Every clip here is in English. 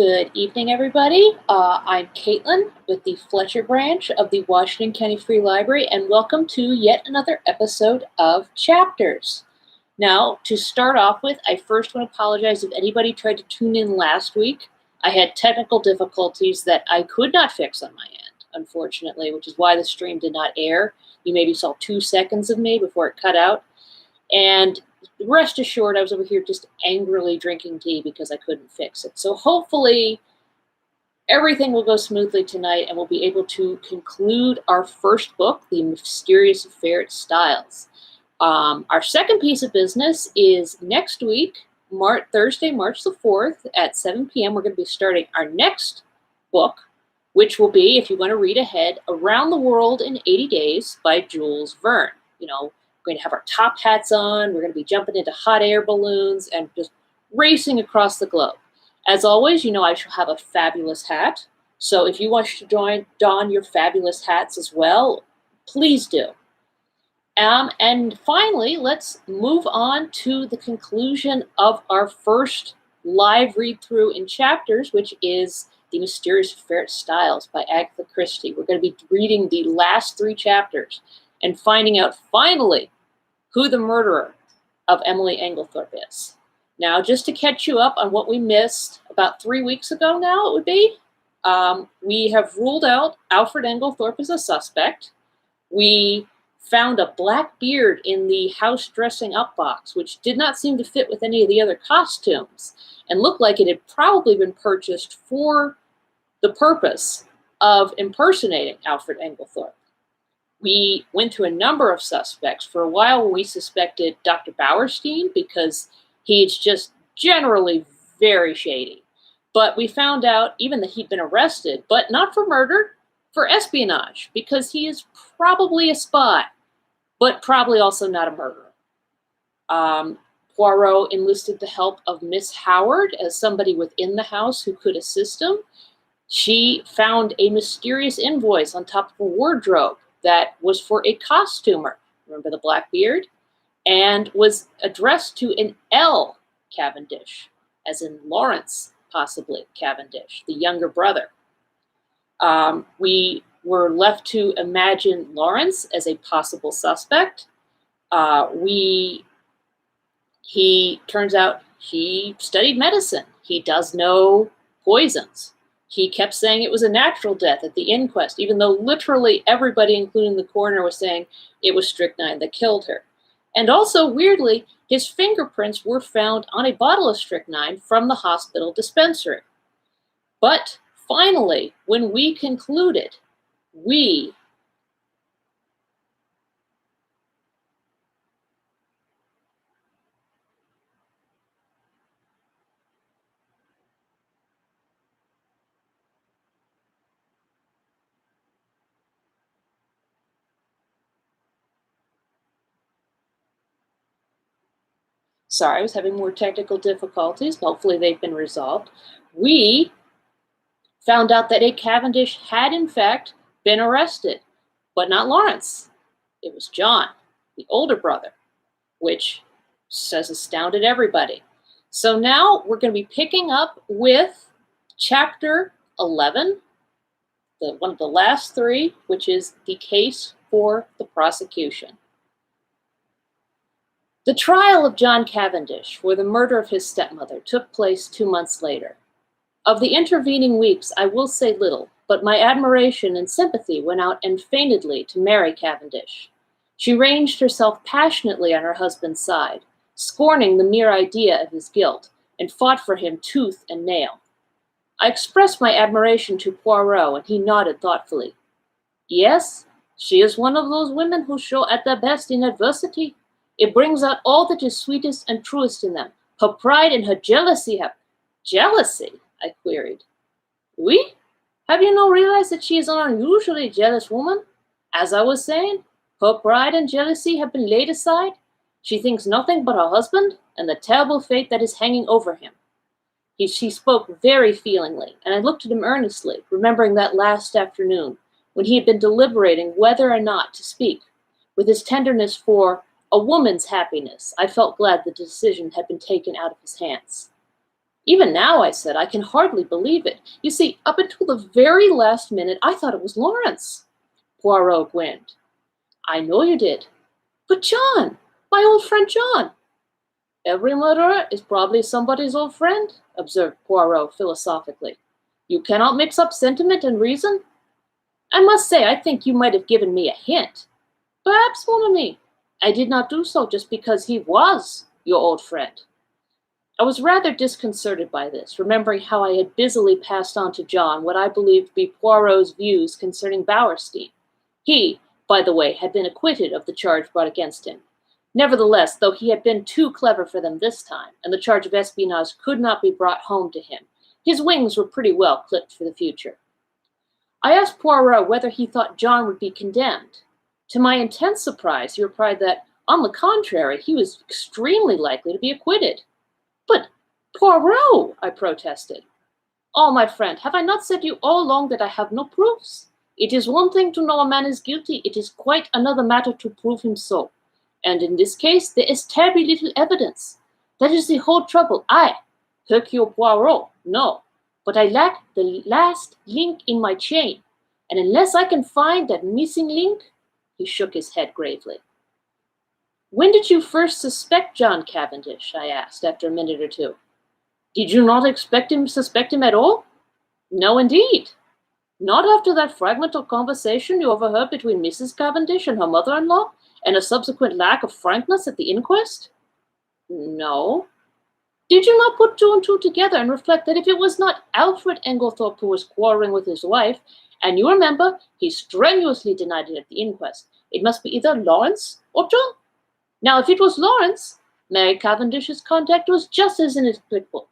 Good evening, everybody. I'm Caitlin with the Fletcher branch of the Washington County Free Library, and welcome to yet another episode of Chapters. Now, to start off with, I first want to apologize if anybody tried to tune in last week. I had technical difficulties that I could not fix on my end, unfortunately, which is why the stream did not air. You maybe saw 2 seconds of me before it cut out. And rest assured, I was over here just angrily drinking tea because I couldn't fix it. So hopefully everything will go smoothly tonight and we'll be able to conclude our first book, The Mysterious Affair at Styles. Our second piece of business is next week, Thursday, March the 4th at 7 p.m. We're going to be starting our next book, which will be, if you want to read ahead, Around the World in 80 Days by Jules Verne. We're going to have our top hats on, we're going to be jumping into hot air balloons and just racing across the globe. As always, I shall have a fabulous hat. So if you want to don your fabulous hats as well, please do. And finally, let's move on to the conclusion of our first live read-through in Chapters, which is The Mysterious Affair at Styles by Agatha Christie. We're going to be reading the last 3 chapters and finding out finally who the murderer of Emily Engelthorpe is. Now, just to catch you up on what we missed about 3 weeks ago now, it would be, we have ruled out Alfred Engelthorpe as a suspect. We found a black beard in the house dressing up box, which did not seem to fit with any of the other costumes and looked like it had probably been purchased for the purpose of impersonating Alfred Engelthorpe. We went through a number of suspects. For a while, we suspected Dr. Bauerstein because he's just generally very shady. But we found out even that he'd been arrested, but not for murder, for espionage, because he is probably a spy, but probably also not a murderer. Poirot enlisted the help of Miss Howard as somebody within the house who could assist him. She found a mysterious invoice on top of a wardrobe that was for a costumer, remember the black beard, and was addressed to an L. Cavendish, as in Lawrence, possibly Cavendish, the younger brother. We were left to imagine Lawrence as a possible suspect. He turns out he studied medicine. He does know poisons. He kept saying it was a natural death at the inquest, even though literally everybody, including the coroner, was saying it was strychnine that killed her. And also, weirdly, his fingerprints were found on a bottle of strychnine from the hospital dispensary. But finally, when we concluded, Sorry, I was having more technical difficulties. Hopefully they've been resolved. We found out that a Cavendish had, in fact, been arrested, but not Lawrence. It was John, the older brother, which has astounded everybody. So now we're going to be picking up with Chapter 11, one of the last 3, which is the case for the prosecution. The trial of John Cavendish for the murder of his stepmother took place 2 months later. Of the intervening weeks, I will say little, but my admiration and sympathy went out unfeignedly to Mary Cavendish. She ranged herself passionately on her husband's side, scorning the mere idea of his guilt, and fought for him tooth and nail. I expressed my admiration to Poirot, and he nodded thoughtfully. Yes, she is one of those women who show at their best in adversity. It brings out all that is sweetest and truest in them. Her pride and her jealousy have... Jealousy? I queried. Oui? Have you not realized that she is an unusually jealous woman? As I was saying, her pride and jealousy have been laid aside. She thinks nothing but her husband and the terrible fate that is hanging over him. She spoke very feelingly, and I looked at him earnestly, remembering that last afternoon, when he had been deliberating whether or not to speak. With his tenderness for a woman's happiness, I felt glad the decision had been taken out of his hands. Even now, I said, I can hardly believe it. You see, up until the very last minute, I thought it was Lawrence. Poirot grinned. I know you did. But John, my old friend John. Every murderer is probably somebody's old friend, observed Poirot philosophically. You cannot mix up sentiment and reason. I must say, I think you might have given me a hint. Perhaps, mon ami. I did not do so just because he was your old friend. I was rather disconcerted by this, remembering how I had busily passed on to John what I believed to be Poirot's views concerning Bowerstein. He, by the way, had been acquitted of the charge brought against him. Nevertheless, though he had been too clever for them this time, and the charge of espionage could not be brought home to him, his wings were pretty well clipped for the future. I asked Poirot whether he thought John would be condemned. To my intense surprise, he replied that, on the contrary, he was extremely likely to be acquitted. But, Poirot, I protested. Oh, my friend, have I not said to you all along that I have no proofs? It is one thing to know a man is guilty, it is quite another matter to prove him so. And in this case, there is terribly little evidence. That is the whole trouble. I, Hercule Poirot, no, but I lack the last link in my chain. And unless I can find that missing link, he shook his head gravely. When did you first suspect John Cavendish? I asked after a minute or two. Did you not suspect him at all? No, indeed. Not after that fragment of conversation you overheard between Mrs. Cavendish and her mother-in-law, and a subsequent lack of frankness at the inquest? No. Did you not put two and two together and reflect that if it was not Alfred Engelthorpe who was quarreling with his wife, and you remember, he strenuously denied it at the inquest, it must be either Lawrence or John? Now, if it was Lawrence, Mary Cavendish's conduct was just as inexplicable.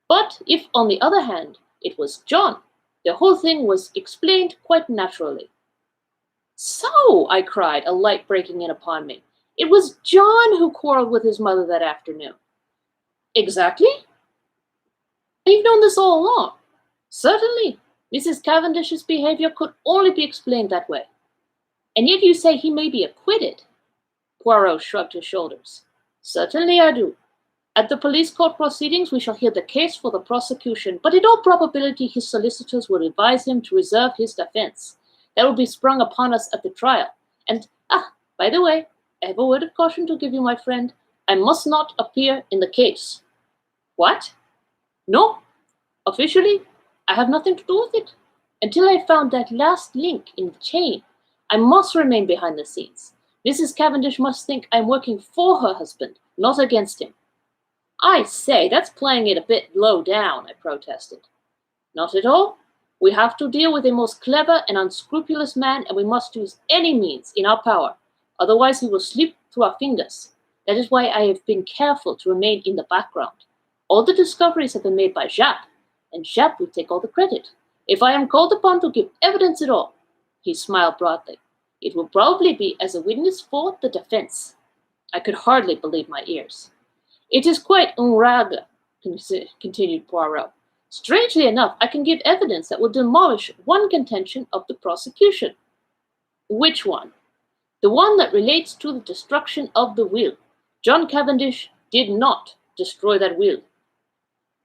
But if, on the other hand, it was John, the whole thing was explained quite naturally. So, I cried, a light breaking in upon me. It was John who quarreled with his mother that afternoon. Exactly. You've known this all along. Certainly, Mrs. Cavendish's behavior could only be explained that way. And yet you say he may be acquitted. Poirot shrugged his shoulders. Certainly I do. At the police court proceedings, we shall hear the case for the prosecution, but in all probability his solicitors would advise him to reserve his defense. That will be sprung upon us at the trial. And, by the way, I have a word of caution to give you, my friend. I must not appear in the case. What? No. Officially, I have nothing to do with it. Until I found that last link in the chain, I must remain behind the scenes. Mrs. Cavendish must think I'm working for her husband, not against him. I say, that's playing it a bit low down, I protested. Not at all. We have to deal with a most clever and unscrupulous man, and we must use any means in our power. Otherwise he will slip through our fingers. That is why I have been careful to remain in the background. All the discoveries have been made by Japp, and Japp will take all the credit. If I am called upon to give evidence at all, he smiled broadly, it will probably be as a witness for the defense. I could hardly believe my ears. It is quite en règle, continued Poirot. Strangely enough, I can give evidence that will demolish one contention of the prosecution. Which one? The one that relates to the destruction of the will. John Cavendish did not destroy that will.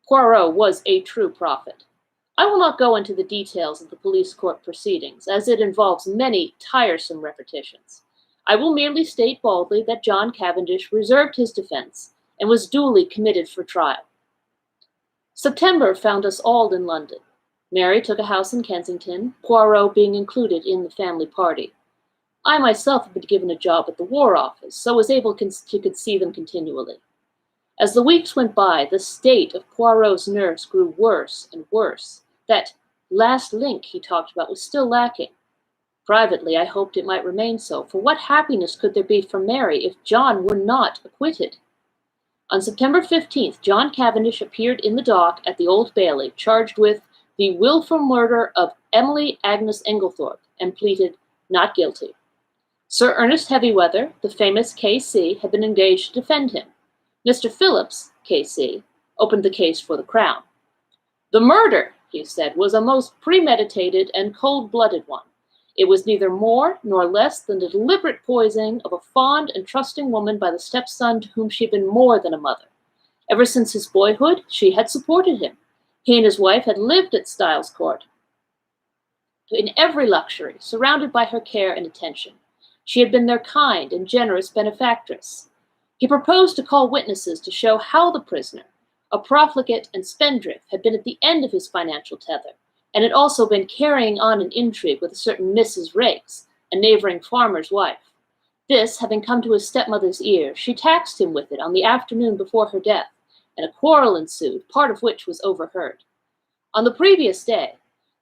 Poirot was a true prophet. I will not go into the details of the police court proceedings, as it involves many tiresome repetitions. I will merely state boldly that John Cavendish reserved his defense and was duly committed for trial. September found us all in London. Mary took a house in Kensington, Poirot being included in the family party. I myself had been given a job at the War Office, so was able to see them continually. As the weeks went by, the state of Poirot's nerves grew worse and worse. That last link he talked about was still lacking. Privately, I hoped it might remain so, for what happiness could there be for Mary if John were not acquitted? On September 15th, John Cavendish appeared in the dock at the Old Bailey, charged with the wilful murder of Emily Agnes Engelthorpe, and pleaded not guilty. Sir Ernest Heavyweather, the famous K.C., had been engaged to defend him. Mr. Phillips, K.C., opened the case for the Crown. The murder, he said, was a most premeditated and cold-blooded one. It was neither more nor less than the deliberate poisoning of a fond and trusting woman by the stepson to whom she had been more than a mother. Ever since his boyhood, she had supported him. He and his wife had lived at Styles Court in every luxury, surrounded by her care and attention. She had been their kind and generous benefactress. He proposed to call witnesses to show how the prisoner, a profligate and spendthrift, had been at the end of his financial tether, and had also been carrying on an intrigue with a certain Mrs. Raikes, a neighboring farmer's wife. This, having come to his stepmother's ears, she taxed him with it on the afternoon before her death, and a quarrel ensued, part of which was overheard. On the previous day,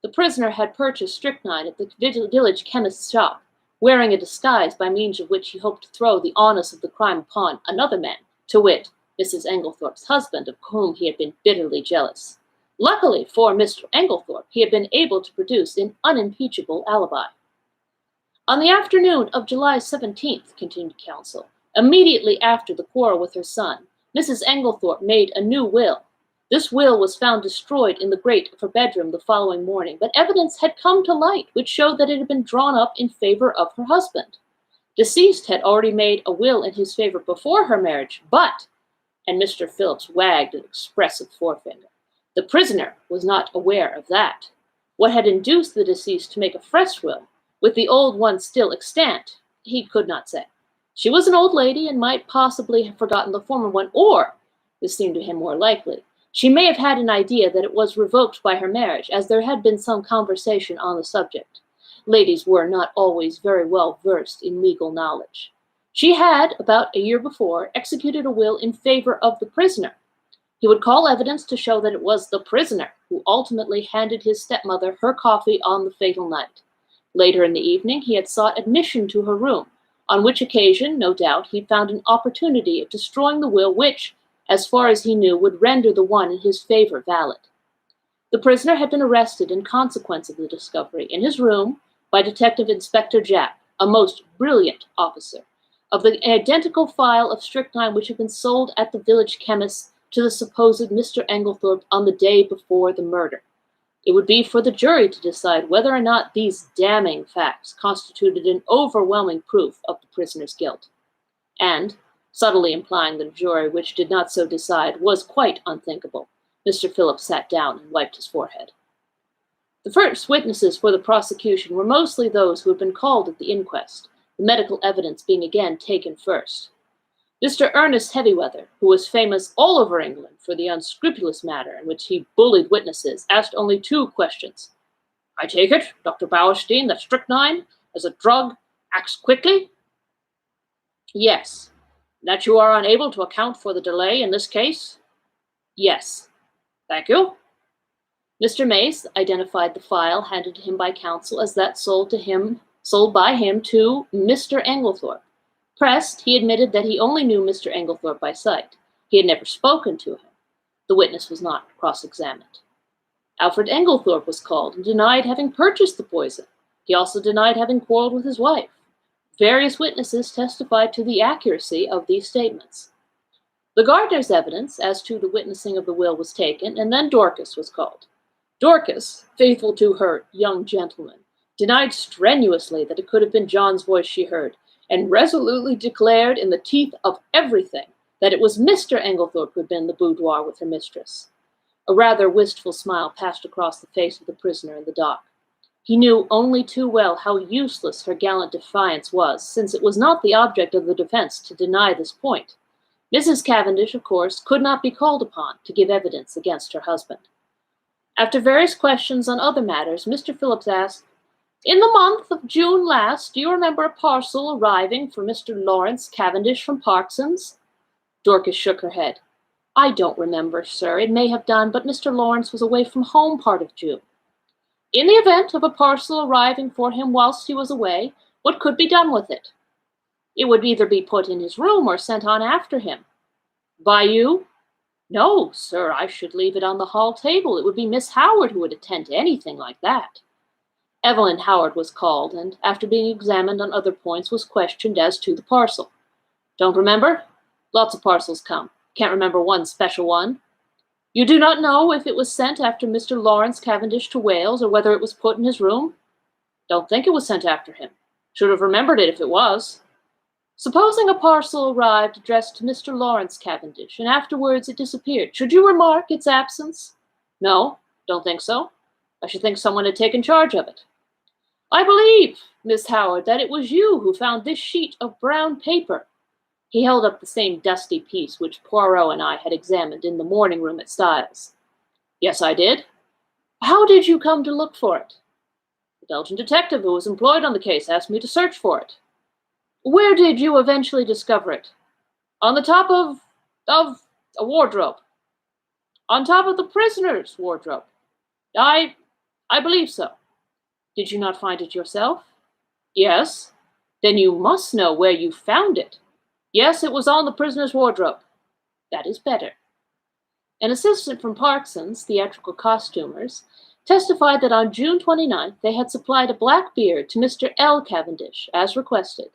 the prisoner had purchased strychnine at the village chemist's shop, wearing a disguise by means of which he hoped to throw the onus of the crime upon another man, to wit, Mrs. Engelthorpe's husband, of whom he had been bitterly jealous. Luckily for Mr. Engelthorpe, he had been able to produce an unimpeachable alibi. On the afternoon of July 17th, continued counsel, immediately after the quarrel with her son, Mrs. Engelthorpe made a new will. This will was found destroyed in the grate of her bedroom the following morning, but evidence had come to light which showed that it had been drawn up in favor of her husband. Deceased had already made a will in his favor before her marriage, but, and Mr. Phillips wagged an expressive forefinger, the prisoner was not aware of that. What had induced the deceased to make a fresh will, with the old one still extant, he could not say. She was an old lady and might possibly have forgotten the former one, or, this seemed to him more likely, she may have had an idea that it was revoked by her marriage, as there had been some conversation on the subject. Ladies were not always very well versed in legal knowledge. She had, about a year before, executed a will in favor of the prisoner. He would call evidence to show that it was the prisoner who ultimately handed his stepmother her coffee on the fatal night. Later in the evening, he had sought admission to her room, on which occasion, no doubt, he found an opportunity of destroying the will which, as far as he knew, would render the one in his favor valid. The prisoner had been arrested in consequence of the discovery, in his room, by Detective Inspector Japp, a most brilliant officer, of the identical phial of strychnine which had been sold at the village chemist's to the supposed Mr. Engelthorpe on the day before the murder. It would be for the jury to decide whether or not these damning facts constituted an overwhelming proof of the prisoner's guilt. And, subtly implying that a jury which did not so decide was quite unthinkable, Mr. Phillips sat down and wiped his forehead. The first witnesses for the prosecution were mostly those who had been called at the inquest, the medical evidence being again taken first. Mr. Ernest Heavyweather, who was famous all over England for the unscrupulous manner in which he bullied witnesses, asked only 2 questions. I take it, Dr. Bauerstein, that strychnine, as a drug, acts quickly? Yes. That you are unable to account for the delay in this case? Yes. Thank you. Mr. Mace identified the phial handed to him by counsel as that sold by him to Mr. Engelthorpe. Pressed, he admitted that he only knew Mr. Engelthorpe by sight. He had never spoken to him. The witness was not cross-examined. Alfred Engelthorpe was called and denied having purchased the poison. He also denied having quarreled with his wife. Various witnesses testified to the accuracy of these statements. The gardener's evidence as to the witnessing of the will was taken, and then Dorcas was called. Dorcas, faithful to her young gentleman, denied strenuously that it could have been John's voice she heard, and resolutely declared in the teeth of everything that it was Mr. Engelthorpe who had been in the boudoir with her mistress. A rather wistful smile passed across the face of the prisoner in the dock. He knew only too well how useless her gallant defiance was, since it was not the object of the defense to deny this point. Mrs. Cavendish, of course, could not be called upon to give evidence against her husband. After various questions on other matters, Mr. Phillips asked, In the month of June last, do you remember a parcel arriving for Mr. Lawrence Cavendish from Parkson's? Dorcas shook her head. I don't remember, sir. It may have done, but Mr. Lawrence was away from home part of June. In the event of a parcel arriving for him whilst he was away, what could be done with it? It would either be put in his room or sent on after him. By you? No, sir, I should leave it on the hall table. It would be Miss Howard who would attend to anything like that. Evelyn Howard was called, and after being examined on other points, was questioned as to the parcel. Don't remember? Lots of parcels come. Can't remember one special one. You do not know if it was sent after Mr. Lawrence Cavendish to Wales, or whether it was put in his room? Don't think it was sent after him. Should have remembered it if it was. Supposing a parcel arrived addressed to Mr. Lawrence Cavendish, and afterwards it disappeared, should you remark its absence? No, don't think so. I should think someone had taken charge of it. I believe, Miss Howard, that it was you who found this sheet of brown paper. He held up the same dusty piece which Poirot and I had examined in the morning room at Styles. Yes, I did. How did you come to look for it? The Belgian detective who was employed on the case asked me to search for it. Where did you eventually discover it? On the top of a wardrobe. On top of the prisoner's wardrobe. I believe so. Did you not find it yourself? Yes. Then you must know where you found it. Yes, it was on the prisoner's wardrobe. That is better. An assistant from Parkson's, theatrical costumers, testified that on June 29th they had supplied a black beard to Mr. L. Cavendish, as requested.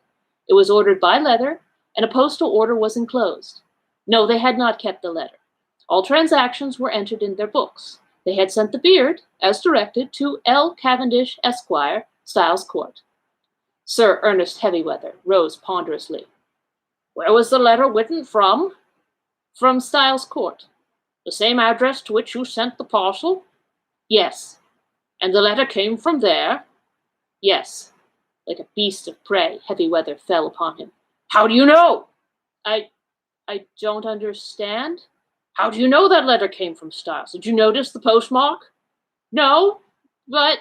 It was ordered by letter, and a postal order was enclosed. No, they had not kept the letter. All transactions were entered in their books. They had sent the beard, as directed, to L. Cavendish, Esquire, Styles Court. Sir Ernest Heavywether rose ponderously. Where was the letter written from? From Styles Court. The same address to which you sent the parcel? Yes. And the letter came from there? Yes. Like a beast of prey, Heavywether fell upon him. How do you know? I don't understand. How do you know that letter came from Styles? Did you notice the postmark? No, but...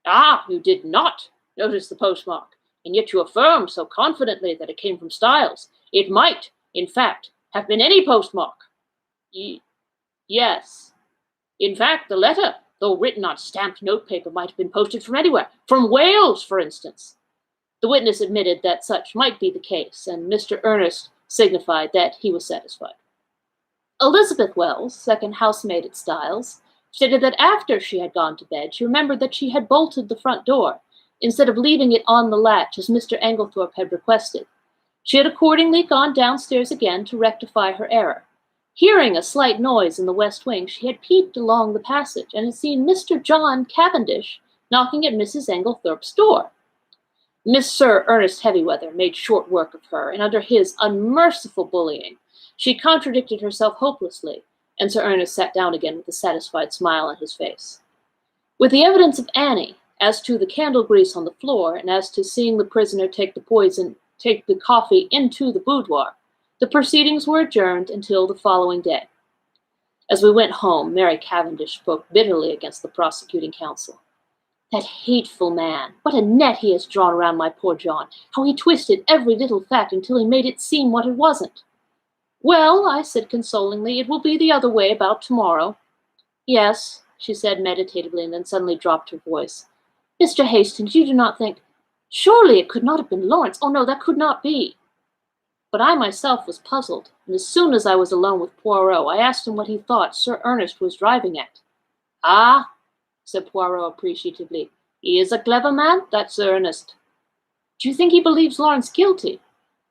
Ah, you did not notice the postmark, and yet you affirm so confidently that it came from Styles. It might, in fact, have been any postmark. Yes. In fact, the letter, though written on stamped notepaper, might have been posted from anywhere. From Wales, for instance. The witness admitted that such might be the case, and Mr. Ernest signified that he was satisfied. Elizabeth Wells, second housemaid at Styles, stated that after she had gone to bed, she remembered that she had bolted the front door, instead of leaving it on the latch as Mr. Engelthorpe had requested. She had accordingly gone downstairs again to rectify her error. Hearing a slight noise in the west wing, she had peeped along the passage and had seen Mr. John Cavendish knocking at Mrs. Engelthorpe's door. Sir Ernest Heavywether made short work of her, and under his unmerciful bullying, she contradicted herself hopelessly, and Sir Ernest sat down again with a satisfied smile on his face. With the evidence of Annie, as to the candle grease on the floor, and as to seeing the prisoner take the coffee into the boudoir, the proceedings were adjourned until the following day. As we went home, Mary Cavendish spoke bitterly against the prosecuting counsel. That hateful man! What a net he has drawn around my poor John! How he twisted every little fact until he made it seem what it wasn't. Well, I said consolingly, it will be the other way about tomorrow. Yes, she said meditatively, and then suddenly dropped her voice. Mr. Hastings, you do not think... Surely it could not have been Lawrence. Oh, no, that could not be. But I myself was puzzled, and as soon as I was alone with Poirot, I asked him what he thought Sir Ernest was driving at. Ah, said Poirot appreciatively. He is a clever man, that Sir Ernest. Do you think he believes Lawrence guilty?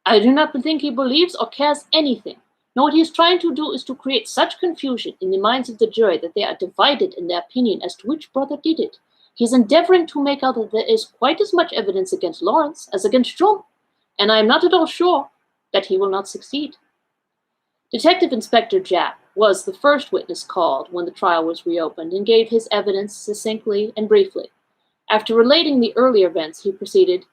I do not think he believes or cares anything. No, what he is trying to do is to create such confusion in the minds of the jury that they are divided in their opinion as to which brother did it. He is endeavoring to make out that there is quite as much evidence against Lawrence as against Jean, and I am not at all sure that he will not succeed. Detective Inspector Japp was the first witness called when the trial was reopened and gave his evidence succinctly and briefly. After relating the earlier events, he proceeded,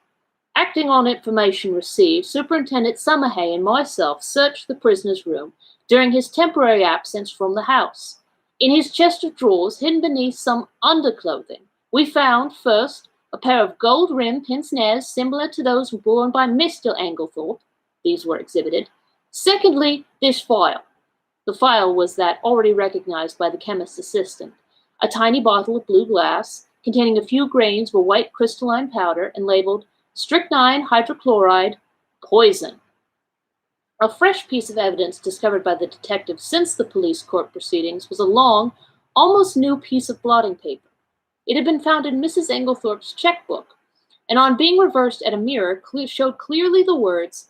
Acting on information received, Superintendent Summerhay and myself searched the prisoner's room during his temporary absence from the house. In his chest of drawers, hidden beneath some underclothing, we found, first, a pair of gold-rimmed pince-nez similar to those worn by Mr. Engelthorpe. These were exhibited. Secondly, this file. The file was that already recognized by the chemist's assistant, a tiny bottle of blue glass containing a few grains of a white crystalline powder and labeled strychnine hydrochloride, poison. A fresh piece of evidence discovered by the detective since the police court proceedings was a long, almost new piece of blotting paper. It had been found in Mrs. Engelthorpe's checkbook, and on being reversed at a mirror, showed clearly the words,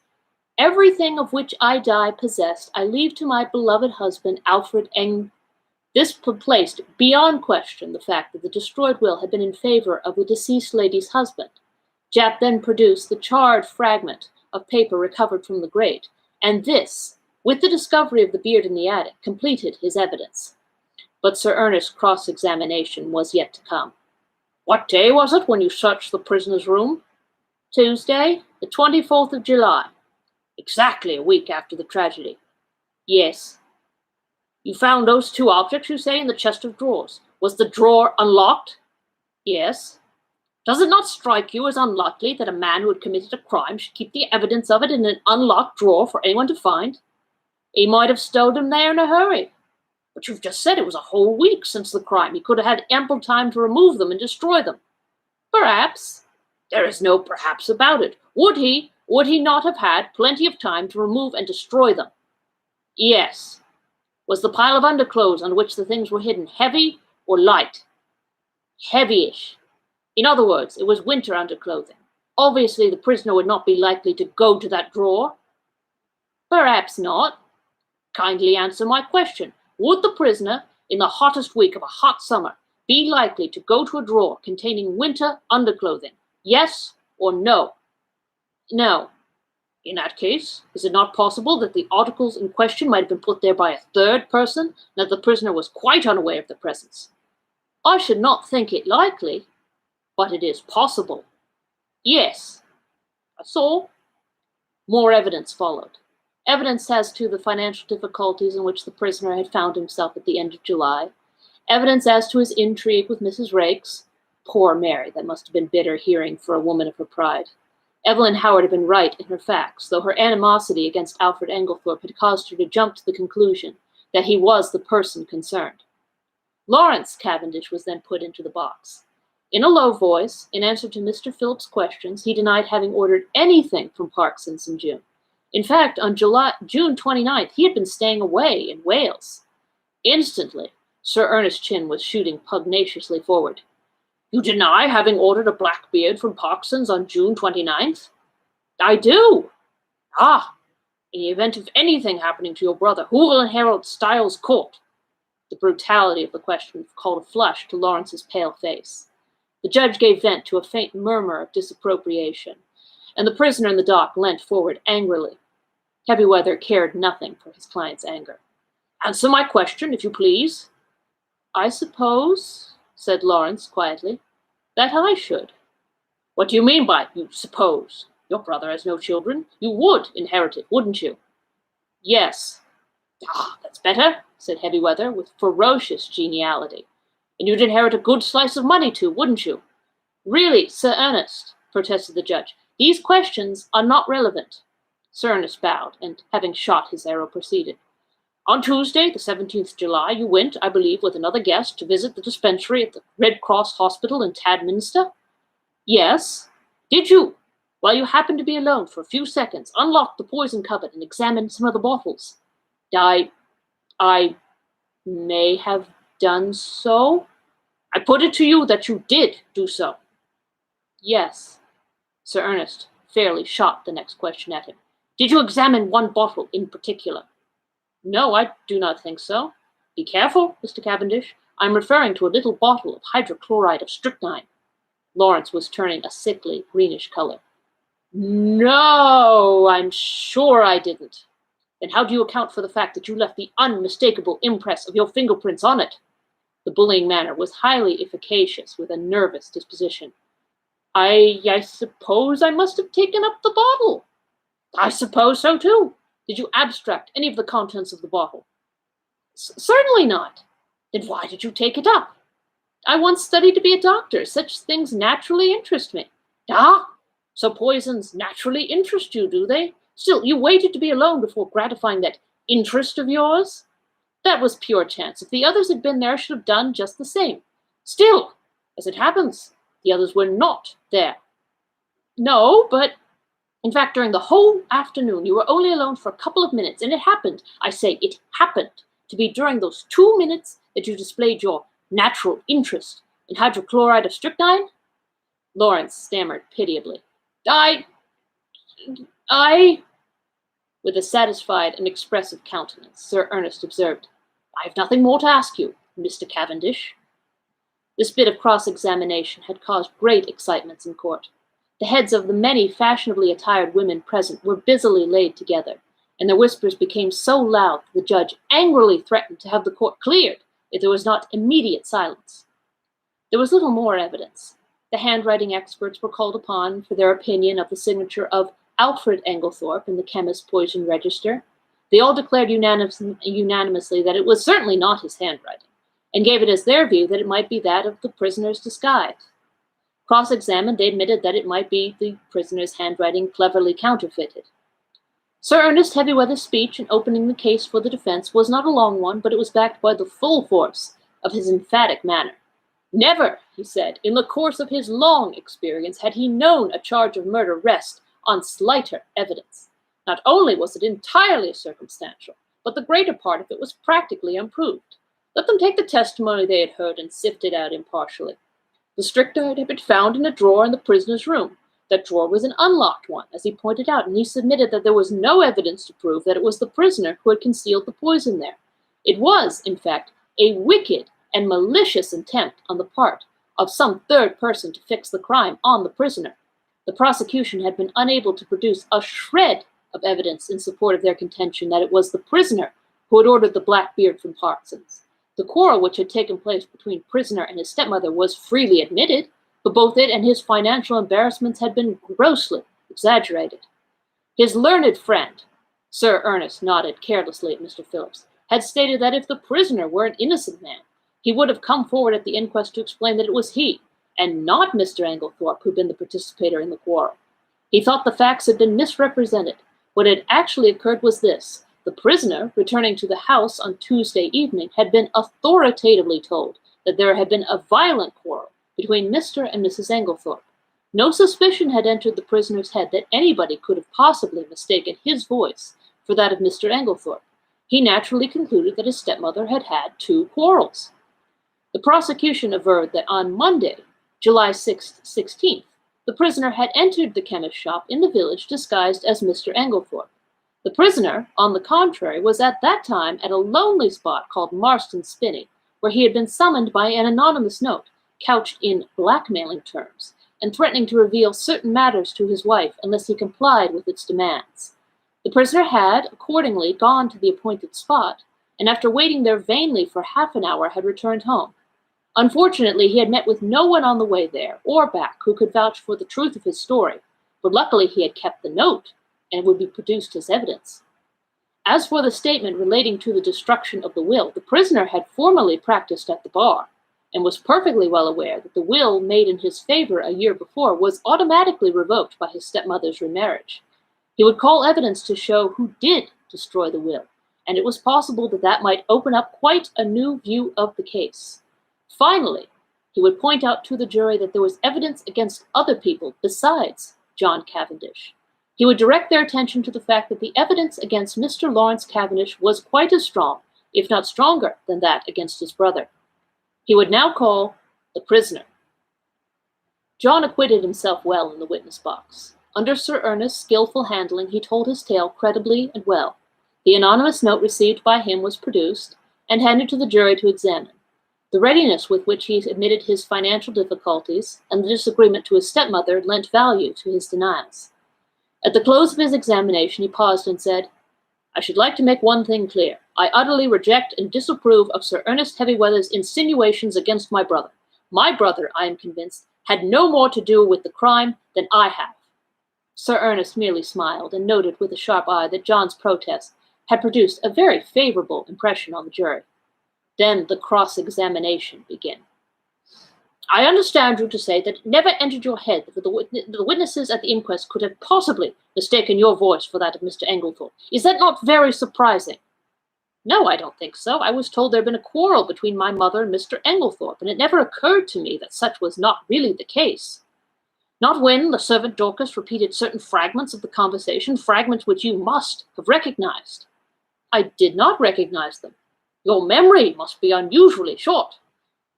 Everything of which I die possessed, I leave to my beloved husband, Alfred Eng. This placed beyond question the fact that the destroyed will had been in favor of the deceased lady's husband. Japp then produced the charred fragment of paper recovered from the grate, and this, with the discovery of the beard in the attic, completed his evidence. But Sir Ernest's cross-examination was yet to come. "What day was it when you searched the prisoner's room?" "Tuesday, the 24th of July. Exactly a week after the tragedy." "Yes." "You found those two objects, you say, in the chest of drawers. Was the drawer unlocked?" "Yes." "Does it not strike you as unlikely that a man who had committed a crime should keep the evidence of it in an unlocked drawer for anyone to find? He might have stowed them there in a hurry. But you've just said it was a whole week since the crime. He could have had ample time to remove them and destroy them." "Perhaps." "There is no perhaps about it. Would he not have had plenty of time to remove and destroy them?" "Yes." "Was the pile of underclothes on which the things were hidden heavy or light?" "Heavyish. In other words, it was winter underclothing. Obviously, the prisoner would not be likely to go to that drawer." "Perhaps not." "Kindly answer my question. Would the prisoner, in the hottest week of a hot summer, be likely to go to a drawer containing winter underclothing? Yes or no?" "No." "In that case, is it not possible that the articles in question might have been put there by a third person, and that the prisoner was quite unaware of their presence?" "I should not think it likely." "But it is possible." "Yes." "That's all." More evidence followed. Evidence as to the financial difficulties in which the prisoner had found himself at the end of July. Evidence as to his intrigue with Mrs. Raikes. Poor Mary, that must have been bitter hearing for a woman of her pride. Evelyn Howard had been right in her facts, though her animosity against Alfred Engelthorpe had caused her to jump to the conclusion that he was the person concerned. Lawrence Cavendish was then put into the box. In a low voice, in answer to Mr. Phillips' questions, he denied having ordered anything from Parkson's in June. In fact, on June 29th, he had been staying away in Wales. Instantly, Sir Ernest's chin was shooting pugnaciously forward. "You deny having ordered a black beard from Parkson's on June 29th?" "I do." "Ah, in the event of anything happening to your brother, who will inherit Styles Court?" The brutality of the question called a flush to Lawrence's pale face. The judge gave vent to a faint murmur of disapprobation, and the prisoner in the dock leant forward angrily. Heavyweather cared nothing for his client's anger. "Answer my question, if you please." "I suppose," said Lawrence quietly, "that I should." "What do you mean by you suppose? Your brother has no children. You would inherit it, wouldn't you?" "Yes." "Ah, that's better," said Heavyweather with ferocious geniality. "And you'd inherit a good slice of money too, wouldn't you?" "Really, Sir Ernest," protested the judge, "these questions are not relevant." Sir Ernest bowed, and having shot his arrow, proceeded. "On Tuesday, the 17th July, you went, I believe, with another guest to visit the dispensary at the Red Cross Hospital in Tadminster?" "Yes." "Did you, while you happened to be alone for a few seconds, unlock the poison cupboard and examine some of the bottles?" I may have done so." "I put it to you that you did do so." "Yes." Sir Ernest fairly shot the next question at him. "Did you examine one bottle in particular?" "No, I do not think so." "Be careful, Mr. Cavendish. I'm referring to a little bottle of hydrochloride of strychnine." Lawrence was turning a sickly greenish color. "No, I'm sure I didn't." "Then how do you account for the fact that you left the unmistakable impress of your fingerprints on it?" The bullying manner was highly efficacious with a nervous disposition. I suppose I must have taken up the bottle." "I suppose so too. Did you abstract any of the contents of the bottle?" Certainly not." "Then why did you take it up?" "I once studied to be a doctor. Such things naturally interest me." "Ah, so poisons naturally interest you, do they? Still, you waited to be alone before gratifying that interest of yours?" "That was pure chance. If the others had been there, I should have done just the same." "Still, as it happens, the others were not there." "No, but in fact, during the whole afternoon, you were only alone for a couple of minutes, and it happened, I say it happened, to be during those 2 minutes that you displayed your natural interest in hydrochloride of strychnine." Lawrence stammered pitiably. I, With a satisfied and expressive countenance, Sir Ernest observed, "I have nothing more to ask you, Mr. Cavendish." This bit of cross-examination had caused great excitements in court. The heads of the many fashionably attired women present were busily laid together, and their whispers became so loud that the judge angrily threatened to have the court cleared if there was not immediate silence. There was little more evidence. The handwriting experts were called upon for their opinion of the signature of Alfred Engelthorpe in the chemist's poison register. They all declared unanimously that it was certainly not his handwriting, and gave it as their view that it might be that of the prisoner's disguise. Cross-examined, they admitted that it might be the prisoner's handwriting cleverly counterfeited. Sir Ernest Heavyweather's speech in opening the case for the defense was not a long one, but it was backed by the full force of his emphatic manner. Never, he said, in the course of his long experience had he known a charge of murder rest on slighter evidence. Not only was it entirely circumstantial, but the greater part of it was practically unproved. Let them take the testimony they had heard and sift it out impartially. The strictite had been found in a drawer in the prisoner's room. That drawer was an unlocked one, as he pointed out, and he submitted that there was no evidence to prove that it was the prisoner who had concealed the poison there. It was, in fact, a wicked and malicious attempt on the part of some third person to fix the crime on the prisoner. The prosecution had been unable to produce a shred of evidence in support of their contention that it was the prisoner who had ordered the black beard from Parsons. The quarrel which had taken place between prisoner and his stepmother was freely admitted, but both it and his financial embarrassments had been grossly exaggerated. His learned friend, Sir Ernest nodded carelessly at Mr. Phillips, had stated that if the prisoner were an innocent man, he would have come forward at the inquest to explain that it was he, and not Mr. Engelthorpe, who'd been the participator in the quarrel. He thought the facts had been misrepresented. What had actually occurred was this. The prisoner, returning to the house on Tuesday evening, had been authoritatively told that there had been a violent quarrel between Mr. and Mrs. Engelthorpe. No suspicion had entered the prisoner's head that anybody could have possibly mistaken his voice for that of Mr. Engelthorpe. He naturally concluded that his stepmother had had two quarrels. The prosecution averred that on Monday, July 16th, the prisoner had entered the chemist's shop in the village disguised as Mr. Engelthorpe. The prisoner, on the contrary, was at that time at a lonely spot called Marston Spinney, where he had been summoned by an anonymous note, couched in blackmailing terms, and threatening to reveal certain matters to his wife unless he complied with its demands. The prisoner had, accordingly, gone to the appointed spot, and after waiting there vainly for half an hour, had returned home. Unfortunately, he had met with no one on the way there or back who could vouch for the truth of his story, but luckily he had kept the note, and would be produced as evidence. As for the statement relating to the destruction of the will, the prisoner had formerly practiced at the bar, and was perfectly well aware that the will made in his favor a year before was automatically revoked by his stepmother's remarriage. He would call evidence to show who did destroy the will, and it was possible that that might open up quite a new view of the case. Finally, he would point out to the jury that there was evidence against other people besides John Cavendish. He would direct their attention to the fact that the evidence against Mr. Lawrence Cavendish was quite as strong, if not stronger, than that against his brother. He would now call the prisoner. John acquitted himself well in the witness box. Under Sir Ernest's skillful handling, he told his tale credibly and well. The anonymous note received by him was produced and handed to the jury to examine. The readiness with which he admitted his financial difficulties and the disagreement to his stepmother lent value to his denials. At the close of his examination, he paused and said, "I should like to make one thing clear. I utterly reject and disapprove of Sir Ernest Heavyweather's insinuations against my brother. My brother, I am convinced, had no more to do with the crime than I have." Sir Ernest merely smiled and noted with a sharp eye that John's protest had produced a very favorable impression on the jury. Then the cross-examination began. "I understand you to say that it never entered your head that the witnesses at the inquest could have possibly mistaken your voice for that of Mr. Engelthorpe. Is that not very surprising?" "No, I don't think so. I was told there had been a quarrel between my mother and Mr. Engelthorpe, and it never occurred to me that such was not really the case." "Not when the servant Dorcas repeated certain fragments of the conversation, fragments which you must have recognized." "I did not recognize them." "Your memory must be unusually short."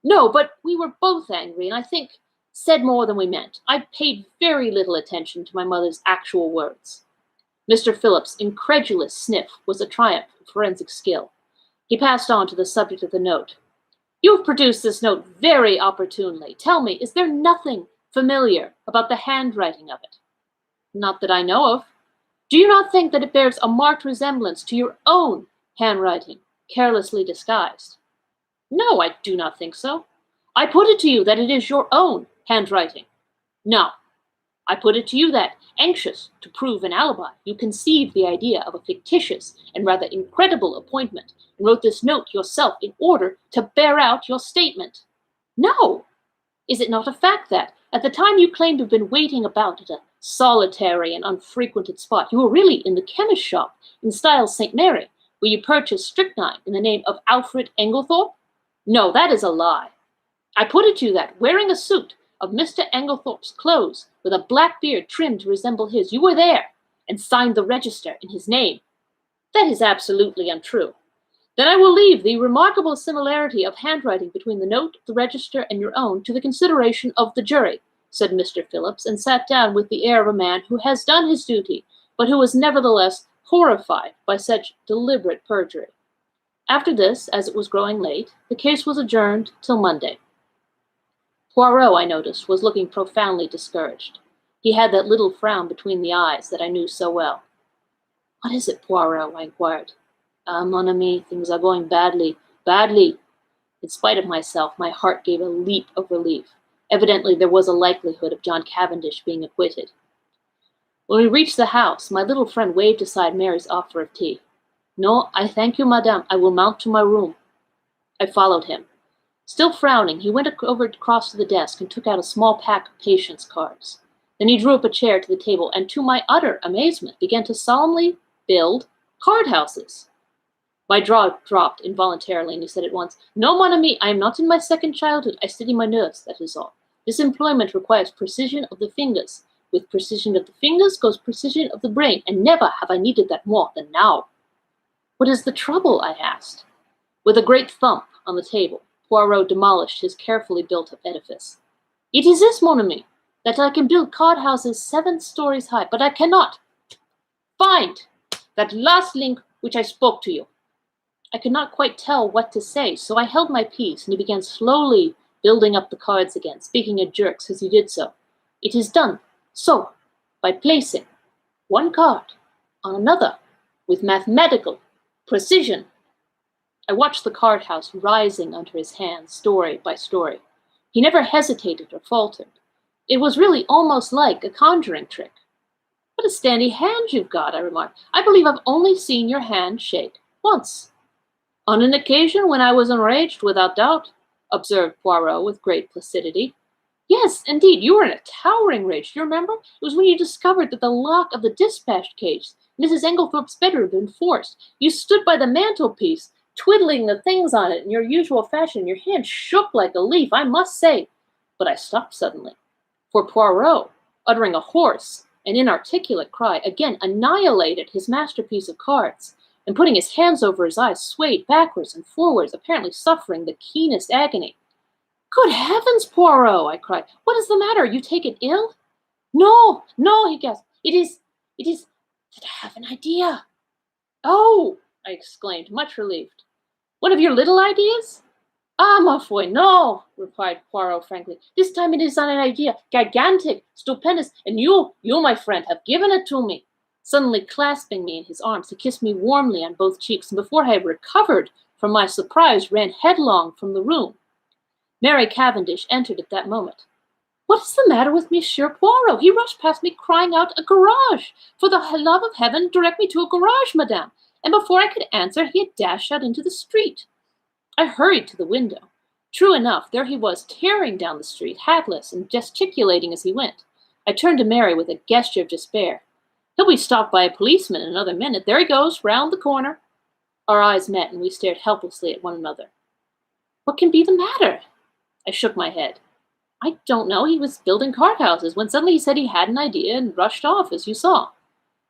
"No, but we were both angry, and I think said more than we meant. I paid very little attention to my mother's actual words." Mr. Phillips' incredulous sniff was a triumph of forensic skill. He passed on to the subject of the note. "You have produced this note very opportunely. Tell me, is there nothing familiar about the handwriting of it? Not that I know of. Do you not think that it bears a marked resemblance to your own handwriting, carelessly disguised? No, I do not think so. I put it to you that it is your own handwriting. No, I put it to you that, anxious to prove an alibi, you conceived the idea of a fictitious and rather incredible appointment, and wrote this note yourself in order to bear out your statement. No! Is it not a fact that, at the time you claim to have been waiting about at a solitary and unfrequented spot, you were really in the chemist's shop in Styles St. Mary, where you purchased strychnine in the name of Alfred Engelthorpe? No, that is a lie. I put it to you that, wearing a suit of Mr. Engelthorpe's clothes, with a black beard trimmed to resemble his, you were there, and signed the register in his name. That is absolutely untrue. Then I will leave the remarkable similarity of handwriting between the note, the register, and your own to the consideration of the jury, said Mr. Phillips, and sat down with the air of a man who has done his duty, but who was nevertheless horrified by such deliberate perjury. After this, as it was growing late, the case was adjourned till Monday. Poirot, I noticed, was looking profoundly discouraged. He had that little frown between the eyes that I knew so well. What is it, Poirot? I inquired. Ah, mon ami, things are going badly, badly. In spite of myself, my heart gave a leap of relief. Evidently, there was a likelihood of John Cavendish being acquitted. When we reached the house, my little friend waved aside Mary's offer of tea. No, I thank you, madame. I will mount to my room. I followed him. Still frowning, he went across to the desk and took out a small pack of patience cards. Then he drew up a chair to the table and, to my utter amazement, began to solemnly build card houses. My jaw dropped involuntarily, and he said at once, No, mon ami, I am not in my second childhood. I study my nerves, that is all. This employment requires precision of the fingers. With precision of the fingers goes precision of the brain, and never have I needed that more than now. What is the trouble? I asked. With a great thump on the table, Poirot demolished his carefully built-up edifice. It is this, mon ami, that I can build card houses 7 stories high, but I cannot find that last link which I spoke to you. I could not quite tell what to say, so I held my peace, and he began slowly building up the cards again, speaking in jerks as he did so. It is done so, by placing one card on another with mathematical precision. I watched the card house rising under his hands, story by story. He never hesitated or faltered. It was really almost like a conjuring trick. What a standy hand you've got, I remarked. I believe I've only seen your hand shake once. On an occasion when I was enraged, without doubt, observed Poirot with great placidity. Yes, indeed, you were in a towering rage. Do you remember? It was when you discovered that the lock of the dispatch case, Mrs. Engelthorpe's bedroom, had been forced. You stood by the mantelpiece, twiddling the things on it in your usual fashion. Your hand shook like a leaf, I must say. But I stopped suddenly, for Poirot, uttering a hoarse and inarticulate cry, again annihilated his masterpiece of cards, and putting his hands over his eyes, swayed backwards and forwards, apparently suffering the keenest agony. Good heavens, Poirot, I cried. What is the matter? Are you taken ill? No, no, he gasped. It is that I have an idea. Oh, I exclaimed, much relieved. One of your little ideas? Ah, ma foi, no, replied Poirot frankly. This time it is an idea, gigantic, stupendous, and you, my friend, have given it to me. Suddenly clasping me in his arms, he kissed me warmly on both cheeks, and before I had recovered from my surprise, ran headlong from the room. Mary Cavendish entered at that moment. What is the matter with Monsieur Poirot? He rushed past me, crying out, a garage! For the love of heaven, direct me to a garage, madame! And before I could answer, he had dashed out into the street. I hurried to the window. True enough, there he was, tearing down the street, hatless, and gesticulating as he went. I turned to Mary with a gesture of despair. He'll be stopped by a policeman in another minute. There he goes, round the corner. Our eyes met, and we stared helplessly at one another. What can be the matter? I shook my head. I don't know. He was building card houses when suddenly he said he had an idea and rushed off, as you saw.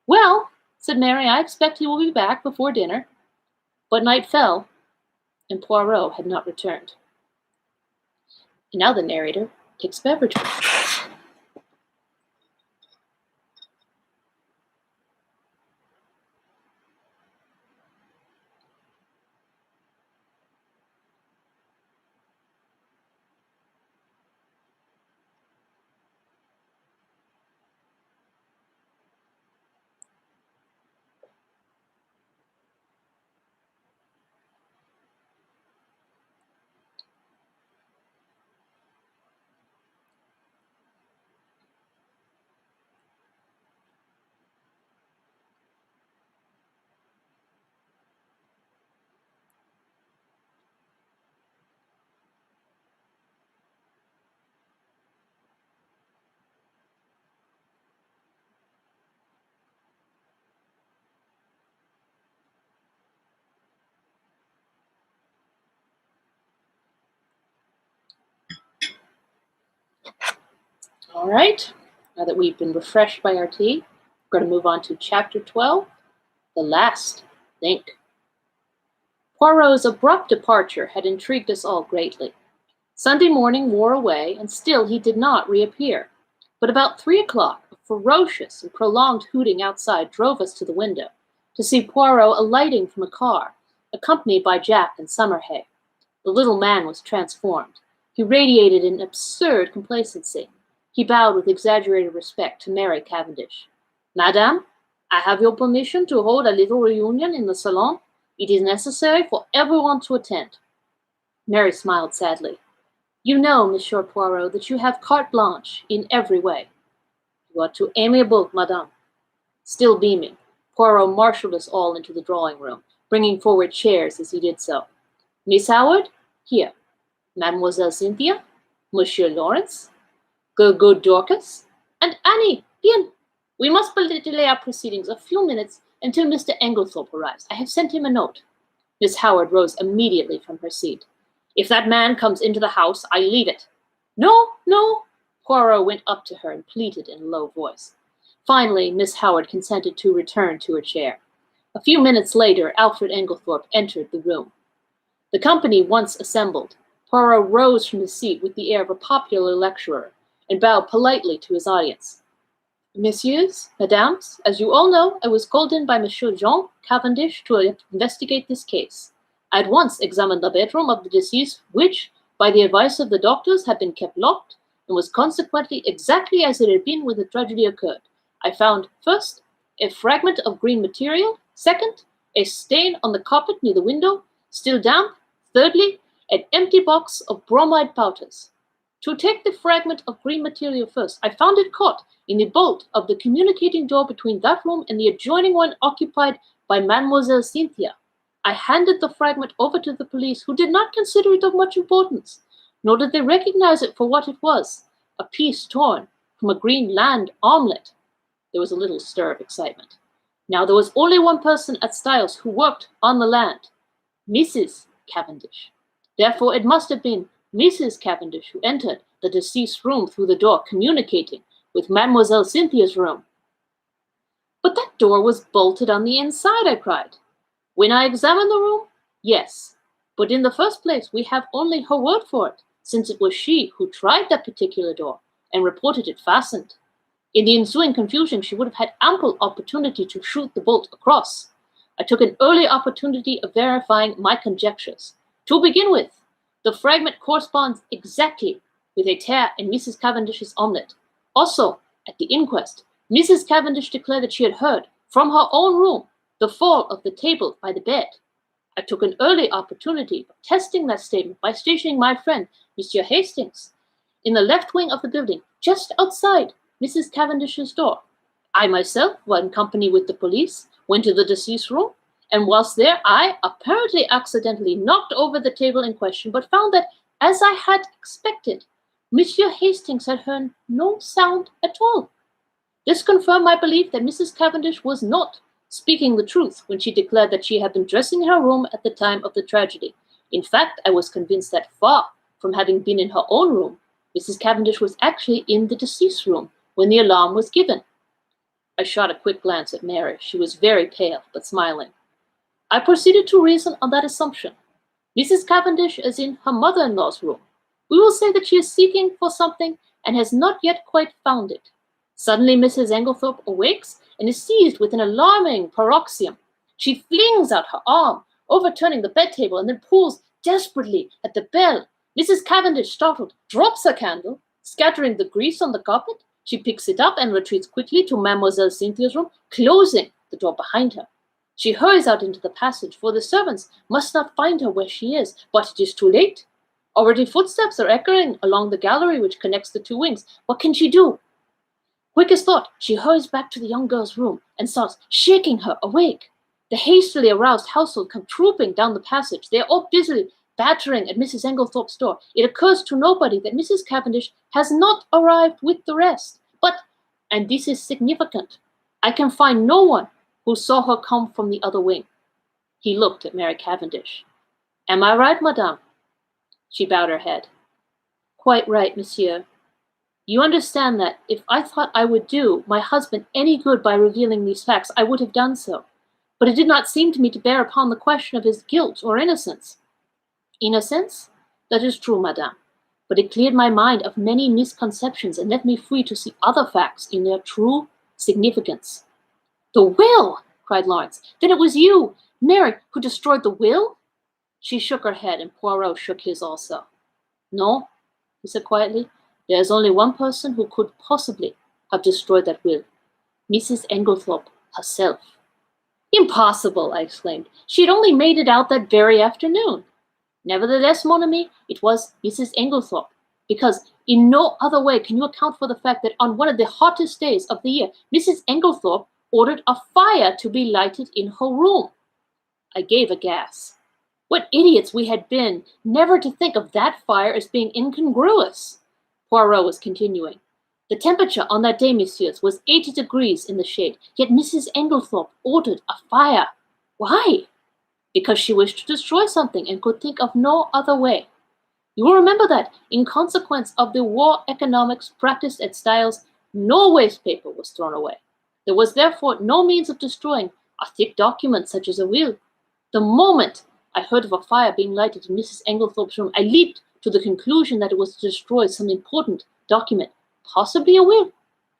Well, said Mary, I expect he will be back before dinner. But night fell, and Poirot had not returned. And now the narrator takes beverages. All right, now that we've been refreshed by our tea, we're going to move on to Chapter 12, The Last Link. Poirot's abrupt departure had intrigued us all greatly. Sunday morning wore away, and still he did not reappear. But about 3 o'clock, a ferocious and prolonged hooting outside drove us to the window, to see Poirot alighting from a car, accompanied by Jack and Summerhay. The little man was transformed. He radiated an absurd complacency. He bowed with exaggerated respect to Mary Cavendish. "Madame, I have your permission to hold a little reunion in the salon. It is necessary for everyone to attend." Mary smiled sadly. "You know, Monsieur Poirot, that you have carte blanche in every way." "You are too amiable, madame." Still beaming, Poirot marshaled us all into the drawing-room, bringing forward chairs as he did so. "Miss Howard, here. Mademoiselle Cynthia, Monsieur Lawrence, good Dorcas, and Annie, bien. We must delay our proceedings a few minutes until Mr. Engelthorpe arrives. I have sent him a note." Miss Howard rose immediately from her seat. "If that man comes into the house, I leave it." "No, no." Poirot went up to her and pleaded in a low voice. Finally, Miss Howard consented to return to her chair. A few minutes later, Alfred Engelthorpe entered the room. The company once assembled, Poirot rose from his seat with the air of a popular lecturer and bowed politely to his audience. "Messieurs, mesdames, as you all know, I was called in by Monsieur Jean Cavendish to investigate this case. I at once examined the bedroom of the deceased, which, by the advice of the doctors, had been kept locked, and was consequently exactly as it had been when the tragedy occurred. I found, first, a fragment of green material, second, a stain on the carpet near the window, still damp, thirdly, an empty box of bromide powders. To take the fragment of green material first, I found it caught in the bolt of the communicating door between that room and the adjoining one occupied by Mademoiselle Cynthia. I handed the fragment over to the police, who did not consider it of much importance, nor did they recognize it for what it was, a piece torn from a green land omelette." There was a little stir of excitement. "Now there was only one person at Styles who worked on the land, Mrs. Cavendish. Therefore it must have been Mrs. Cavendish who entered the deceased's room through the door communicating with Mademoiselle Cynthia's room." "But that door was bolted on the inside," I cried. "When I examined the room, yes. But in the first place, we have only her word for it, since it was she who tried that particular door and reported it fastened. In the ensuing confusion, she would have had ample opportunity to shoot the bolt across. I took an early opportunity of verifying my conjectures. To begin with, the fragment corresponds exactly with a tear in Mrs. Cavendish's omelette. Also, at the inquest, Mrs. Cavendish declared that she had heard, from her own room, the fall of the table by the bed. I took an early opportunity of testing that statement by stationing my friend, Monsieur Hastings, in the left wing of the building, just outside Mrs. Cavendish's door. I myself, while in company with the police, went to the deceased's room, and whilst there, I apparently accidentally knocked over the table in question, but found that, as I had expected, Monsieur Hastings had heard no sound at all. This confirmed my belief that Mrs. Cavendish was not speaking the truth when she declared that she had been dressing in her room at the time of the tragedy. In fact, I was convinced that, far from having been in her own room, Mrs. Cavendish was actually in the deceased's room when the alarm was given." I shot a quick glance at Mary. She was very pale, but smiling. "I proceeded to reason on that assumption. Mrs. Cavendish is in her mother-in-law's room. We will say that she is seeking for something and has not yet quite found it. Suddenly Mrs. Engelthorpe awakes and is seized with an alarming paroxysm. She flings out her arm, overturning the bed table, and then pulls desperately at the bell. Mrs. Cavendish, startled, drops her candle, scattering the grease on the carpet. She picks it up and retreats quickly to Mademoiselle Cynthia's room, closing the door behind her. She hurries out into the passage, for the servants must not find her where she is, but it is too late. Already footsteps are echoing along the gallery which connects the two wings. What can she do? Quick as thought, she hurries back to the young girl's room and starts shaking her awake. The hastily aroused household come trooping down the passage. They are all busily battering at Mrs. Engelthorpe's door. It occurs to nobody that Mrs. Cavendish has not arrived with the rest. But, and this is significant, I can find no one who saw her come from the other wing." He looked at Mary Cavendish. "Am I right, madame?" She bowed her head. "Quite right, monsieur." You understand that if I thought I would do my husband any good by revealing these facts, I would have done so. But it did not seem to me to bear upon the question of his guilt or innocence. Innocence? That is true, madame. But it cleared my mind of many misconceptions and left me free to see other facts in their true significance. The will! Cried Lawrence. Then it was you, Mary, who destroyed the will? She shook her head, and Poirot shook his also. No, he said quietly. There is only one person who could possibly have destroyed that will. Mrs. Engelthorpe herself. Impossible, I exclaimed. She had only made it out that very afternoon. Nevertheless, mon ami, it was Mrs. Engelthorpe, because in no other way can you account for the fact that on one of the hottest days of the year, Mrs. Engelthorpe ordered a fire to be lighted in her room. I gave a gasp. What idiots we had been never to think of that fire as being incongruous. Poirot was continuing. The temperature on that day, messieurs, was 80 degrees in the shade, yet Mrs. Engelthorpe ordered a fire. Why? Because she wished to destroy something and could think of no other way. You will remember that, in consequence of the war economics practiced at Styles, no waste paper was thrown away. There was therefore no means of destroying a thick document such as a will. The moment I heard of a fire being lighted in Mrs. Engelthorpe's room, I leaped to the conclusion that it was to destroy some important document, possibly a will.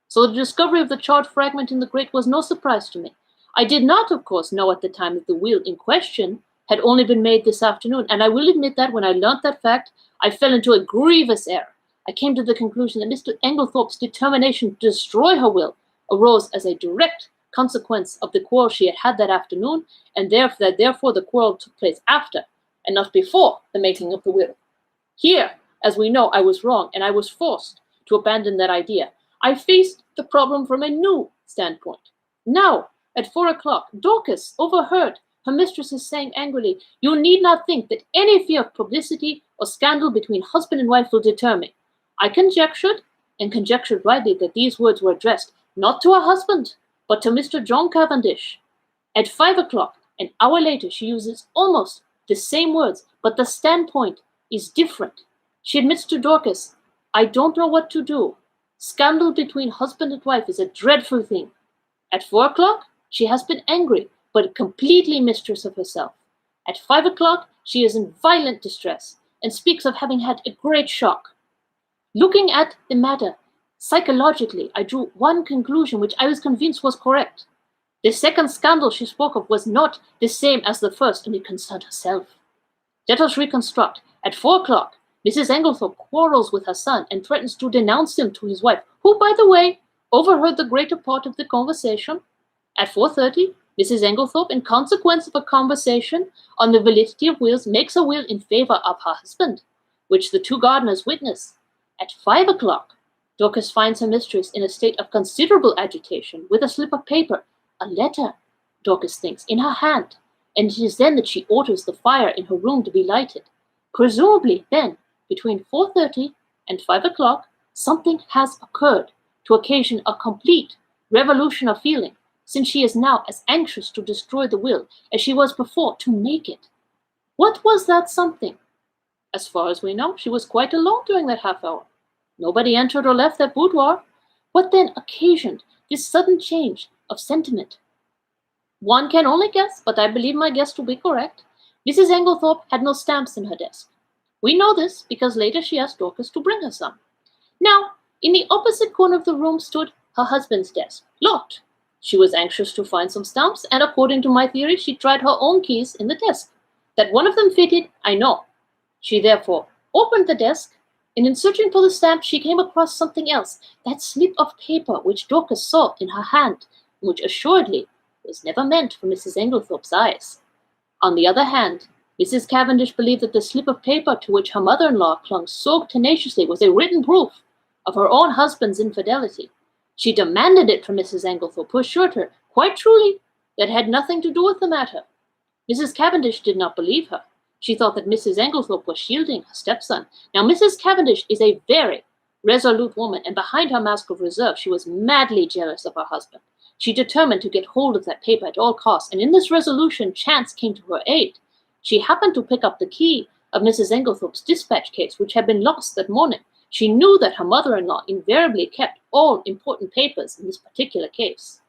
So the discovery of the charred fragment in the grate was no surprise to me. I did not, of course, know at the time that the will in question had only been made this afternoon, and I will admit that when I learnt that fact, I fell into a grievous error. I came to the conclusion that Mr. Engelthorpe's determination to destroy her will arose as a direct consequence of the quarrel she had had that afternoon, and therefore the quarrel took place after, and not before, the making of the will. Here, as we know, I was wrong, and I was forced to abandon that idea. I faced the problem from a new standpoint. Now, at 4 o'clock, Dorcas overheard her mistresses saying angrily, "You need not think that any fear of publicity or scandal between husband and wife will deter me." I conjectured, and conjectured rightly, that these words were addressed not to her husband, but to Mr. John Cavendish. At 5 o'clock, an hour later, she uses almost the same words, but the standpoint is different. She admits to Dorcas, "I don't know what to do. Scandal between husband and wife is a dreadful thing." At 4 o'clock, she has been angry, but completely mistress of herself. At 5 o'clock, she is in violent distress, and speaks of having had a great shock. Looking at the matter psychologically, I drew one conclusion which I was convinced was correct. The second scandal she spoke of was not the same as the first, and it concerned herself. Let us reconstruct. At 4 o'clock, Mrs. Engelthorpe quarrels with her son and threatens to denounce him to his wife, who, by the way, overheard the greater part of the conversation. At 4:30, Mrs. Engelthorpe, in consequence of a conversation on the validity of wills, makes a will in favor of her husband, which the two gardeners witness. At 5 o'clock, Dorcas finds her mistress in a state of considerable agitation, with a slip of paper, a letter, Dorcas thinks, in her hand, and it is then that she orders the fire in her room to be lighted. Presumably, then, between 4:30 and 5 o'clock, something has occurred to occasion a complete revolution of feeling, since she is now as anxious to destroy the will as she was before to make it. What was that something? As far as we know, she was quite alone during that half hour. Nobody entered or left that boudoir. What then occasioned this sudden change of sentiment? One can only guess, but I believe my guess to be correct. Mrs. Engelthorpe had no stamps in her desk. We know this because later she asked Dorcas to bring her some. Now, in the opposite corner of the room stood her husband's desk, locked. She was anxious to find some stamps, and according to my theory, she tried her own keys in the desk. That one of them fitted, I know. She therefore opened the desk, and in searching for the stamp, she came across something else, that slip of paper which Dorcas saw in her hand, and which assuredly was never meant for Mrs. Engelthorpe's eyes. On the other hand, Mrs. Cavendish believed that the slip of paper to which her mother-in-law clung so tenaciously was a written proof of her own husband's infidelity. She demanded it from Mrs. Engelthorpe, who assured her, quite truly, that it had nothing to do with the matter. Mrs. Cavendish did not believe her. She thought that Mrs. Engelthorpe was shielding her stepson. Now, Mrs. Cavendish is a very resolute woman, and behind her mask of reserve, she was madly jealous of her husband. She determined to get hold of that paper at all costs, and in this resolution, chance came to her aid. She happened to pick up the key of Mrs. Engelthorpe's dispatch case, which had been lost that morning. She knew that her mother-in-law invariably kept all important papers in this particular case.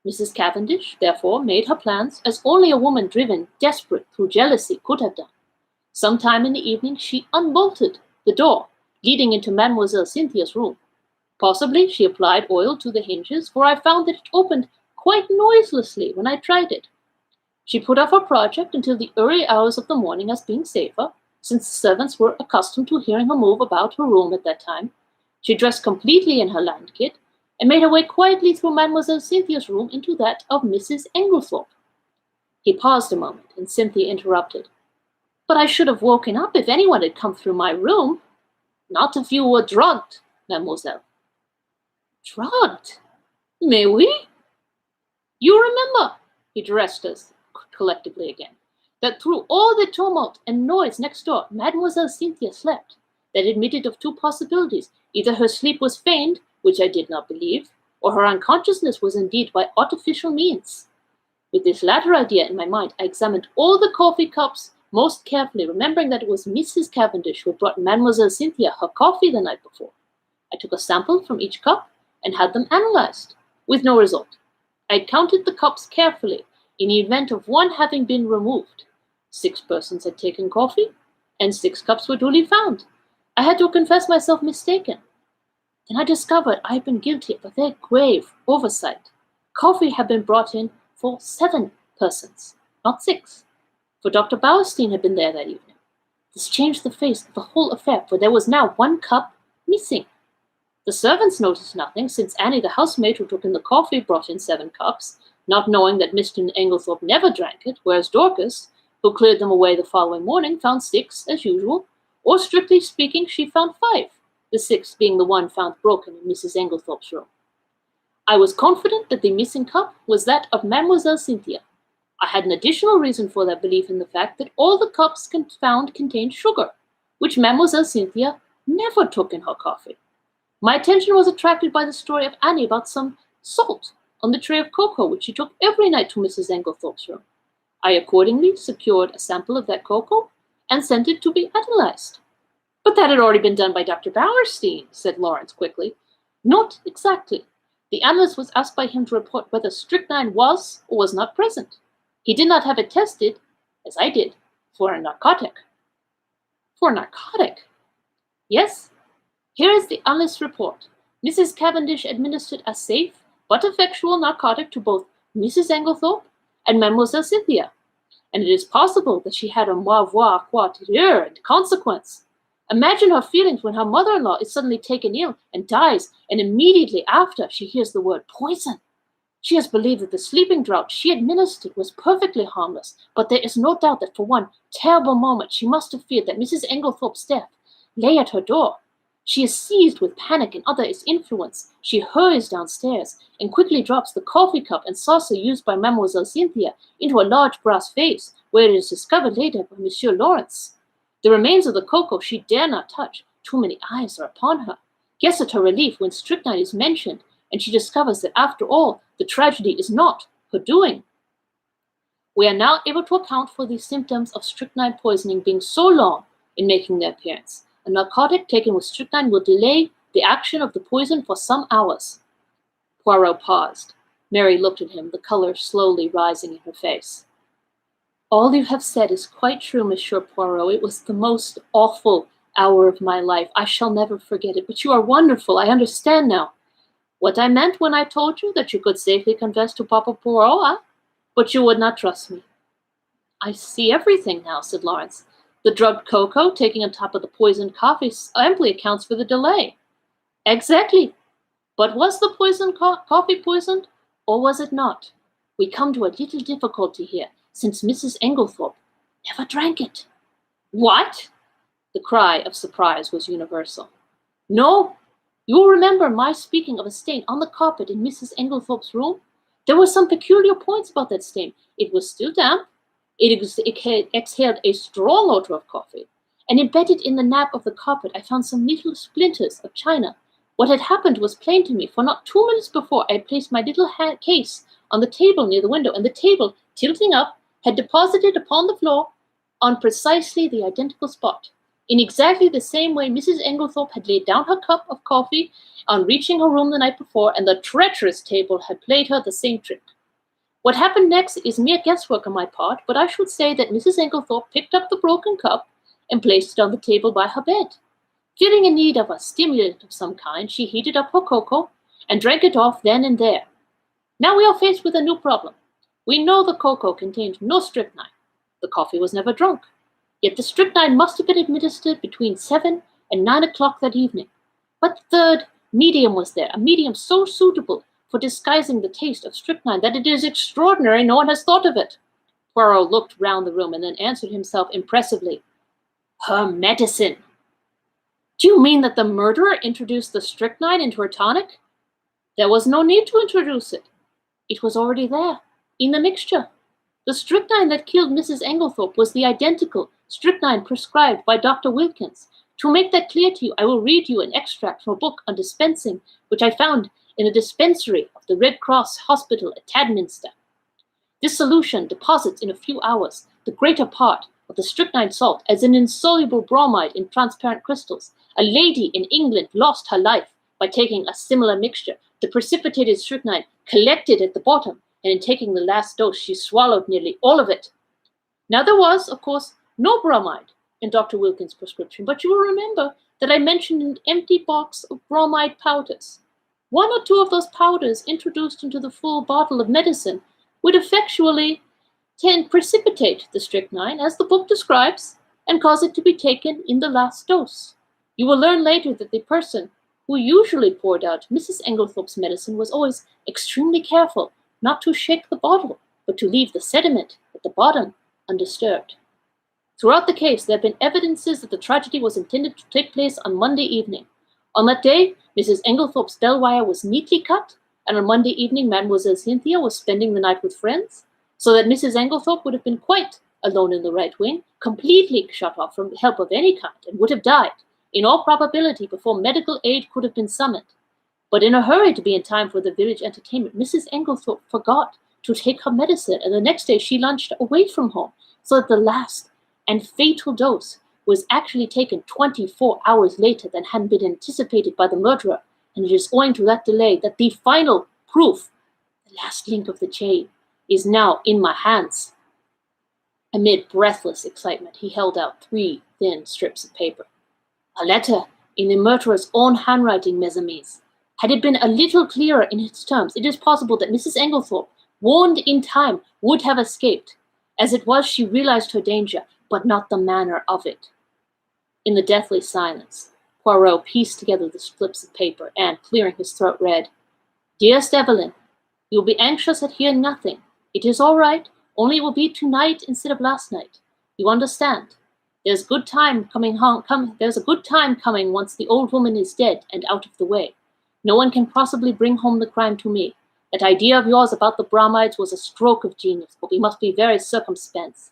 Mrs. Cavendish, therefore, made her plans as only a woman driven desperate through jealousy could have done. Sometime in the evening she unbolted the door leading into Mademoiselle Cynthia's room. Possibly she applied oil to the hinges, for I found that it opened quite noiselessly when I tried it. She put off her project until the early hours of the morning as being safer, since the servants were accustomed to hearing her move about her room at that time. She dressed completely in her land kit, and made her way quietly through Mademoiselle Cynthia's room into that of Mrs. Engelthorpe. He paused a moment, and Cynthia interrupted. But I should have woken up if anyone had come through my room. Not if you were drugged, mademoiselle. Drugged? May we? You remember, he addressed us collectively again, that through all the tumult and noise next door, Mademoiselle Cynthia slept. That admitted of two possibilities. Either her sleep was feigned, which I did not believe, or her unconsciousness was indeed by artificial means. With this latter idea in my mind, I examined all the coffee cups most carefully, remembering that it was Mrs. Cavendish who had brought Mademoiselle Cynthia her coffee the night before. I took a sample from each cup and had them analyzed, with no result. I counted the cups carefully in the event of one having been removed. 6 persons had taken coffee, and 6 cups were duly found. I had to confess myself mistaken. Then I discovered I had been guilty of a very grave oversight. Coffee had been brought in for 7 persons, not 6, for Dr. Bauerstein had been there that evening. This changed the face of the whole affair, for there was now 1 cup missing. The servants noticed nothing, since Annie, the housemaid who took in the coffee, brought in 7 cups, not knowing that Mr. Engelthorpe never drank it, whereas Dorcas, who cleared them away the following morning, found 6 as usual, or strictly speaking, she found 5, the 6th being the one found broken in Mrs. Engelthorpe's room. I was confident that the missing cup was that of Mademoiselle Cynthia. I had an additional reason for that belief in the fact that all the cups found contained sugar, which Mademoiselle Cynthia never took in her coffee. My attention was attracted by the story of Annie about some salt on the tray of cocoa which she took every night to Mrs. Engelthorpe's room. I accordingly secured a sample of that cocoa and sent it to be analyzed. But that had already been done by Dr. Bauerstein, said Lawrence quickly. Not exactly. The analyst was asked by him to report whether strychnine was or was not present. He did not have it tested, as I did, for a narcotic. For a narcotic? Yes. Here is the analyst's report. Mrs. Cavendish administered a safe but effectual narcotic to both Mrs. Engelthorpe and Mademoiselle Cynthia, and it is possible that she had a mauvaise quatriere in consequence. Imagine her feelings when her mother-in-law is suddenly taken ill and dies, and immediately after she hears the word poison. She has believed that the sleeping draught she administered was perfectly harmless, but there is no doubt that for one terrible moment she must have feared that Mrs. Engelthorpe's death lay at her door. She is seized with panic and under its influence. She hurries downstairs and quickly drops the coffee cup and saucer used by Mademoiselle Cynthia into a large brass vase, where it is discovered later by Monsieur Lawrence. The remains of the cocoa she dare not touch. Too many eyes are upon her. Guess at her relief when strychnine is mentioned, and she discovers that after all, the tragedy is not her doing. We are now able to account for the symptoms of strychnine poisoning being so long in making their appearance. A narcotic taken with strychnine will delay the action of the poison for some hours. Poirot paused. Mary looked at him, the color slowly rising in her face. All you have said is quite true, Monsieur Poirot. It was the most awful hour of my life. I shall never forget it. But you are wonderful. I understand now. What I meant when I told you that you could safely confess to Papa Poirot, huh? But you would not trust me. I see everything now, said Lawrence. The drugged cocoa taking on top of the poisoned coffee amply accounts for the delay. Exactly. But was the coffee poisoned, or was it not? We come to a little difficulty here, since Mrs. Engelthorpe never drank it. What? The cry of surprise was universal. No. You will remember my speaking of a stain on the carpet in Mrs. Engelthorpe's room? There were some peculiar points about that stain. It was still damp. It exhaled a strong odor of coffee, and embedded in the nap of the carpet I found some little splinters of china. What had happened was plain to me, for not 2 minutes before I had placed my little case on the table near the window, and the table, tilting up, had deposited upon the floor on precisely the identical spot. In exactly the same way Mrs. Engelthorpe had laid down her cup of coffee on reaching her room the night before, and the treacherous table had played her the same trick. What happened next is mere guesswork on my part, but I should say that Mrs. Engelthorpe picked up the broken cup and placed it on the table by her bed. Feeling in need of a stimulant of some kind, she heated up her cocoa and drank it off then and there. Now we are faced with a new problem. We know the cocoa contained no strychnine. The coffee was never drunk. Yet the strychnine must have been administered between 7 and 9 o'clock that evening. What third medium was there, a medium so suitable for disguising the taste of strychnine that it is extraordinary no one has thought of it? Poirot looked round the room and then answered himself impressively. Her medicine. Do you mean that the murderer introduced the strychnine into her tonic? There was no need to introduce it. It was already there, in the mixture. The strychnine that killed Mrs. Engelthorpe was the identical strychnine prescribed by Dr. Wilkins. To make that clear to you, I will read you an extract from a book on dispensing, which I found in the dispensary of the Red Cross Hospital at Tadminster. This solution deposits in a few hours the greater part of the strychnine salt as an insoluble bromide in transparent crystals. A lady in England lost her life by taking a similar mixture. The precipitated strychnine collected at the bottom, and in taking the last dose, she swallowed nearly all of it. Now there was, of course, no bromide in Dr. Wilkins' prescription, but you will remember that I mentioned an empty box of bromide powders. One or two of those powders introduced into the full bottle of medicine would effectually precipitate the strychnine, as the book describes, and cause it to be taken in the last dose. You will learn later that the person who usually poured out Mrs. Engelthorpe's medicine was always extremely careful not to shake the bottle, but to leave the sediment at the bottom undisturbed. Throughout the case, there have been evidences that the tragedy was intended to take place on Monday evening. On that day, Mrs. Engelthorpe's bell wire was neatly cut, and on Monday evening, Mademoiselle Cynthia was spending the night with friends, so that Mrs. Engelthorpe would have been quite alone in the right wing, completely shut off from help of any kind, and would have died, in all probability, before medical aid could have been summoned. But in a hurry to be in time for the village entertainment, Mrs. Engelthorpe forgot to take her medicine, and the next day she lunched away from home, so that the last and fatal dose was actually taken 24 hours later than had been anticipated by the murderer, and it is owing to that delay that the final proof, the last link of the chain, is now in my hands. Amid breathless excitement, he held out 3 thin strips of paper. A letter in the murderer's own handwriting, mes amis. Had it been a little clearer in its terms, it is possible that Mrs. Engelthorpe, warned in time, would have escaped. As it was, she realized her danger, but not the manner of it. In the deathly silence, Poirot pieced together the slips of paper and, clearing his throat, read, Dearest Evelyn, you will be anxious at hearing nothing. It is all right, only it will be tonight instead of last night. You understand. There's a good time coming once the old woman is dead and out of the way. No one can possibly bring home the crime to me. That idea of yours about the bromides was a stroke of genius, but we must be very circumspect.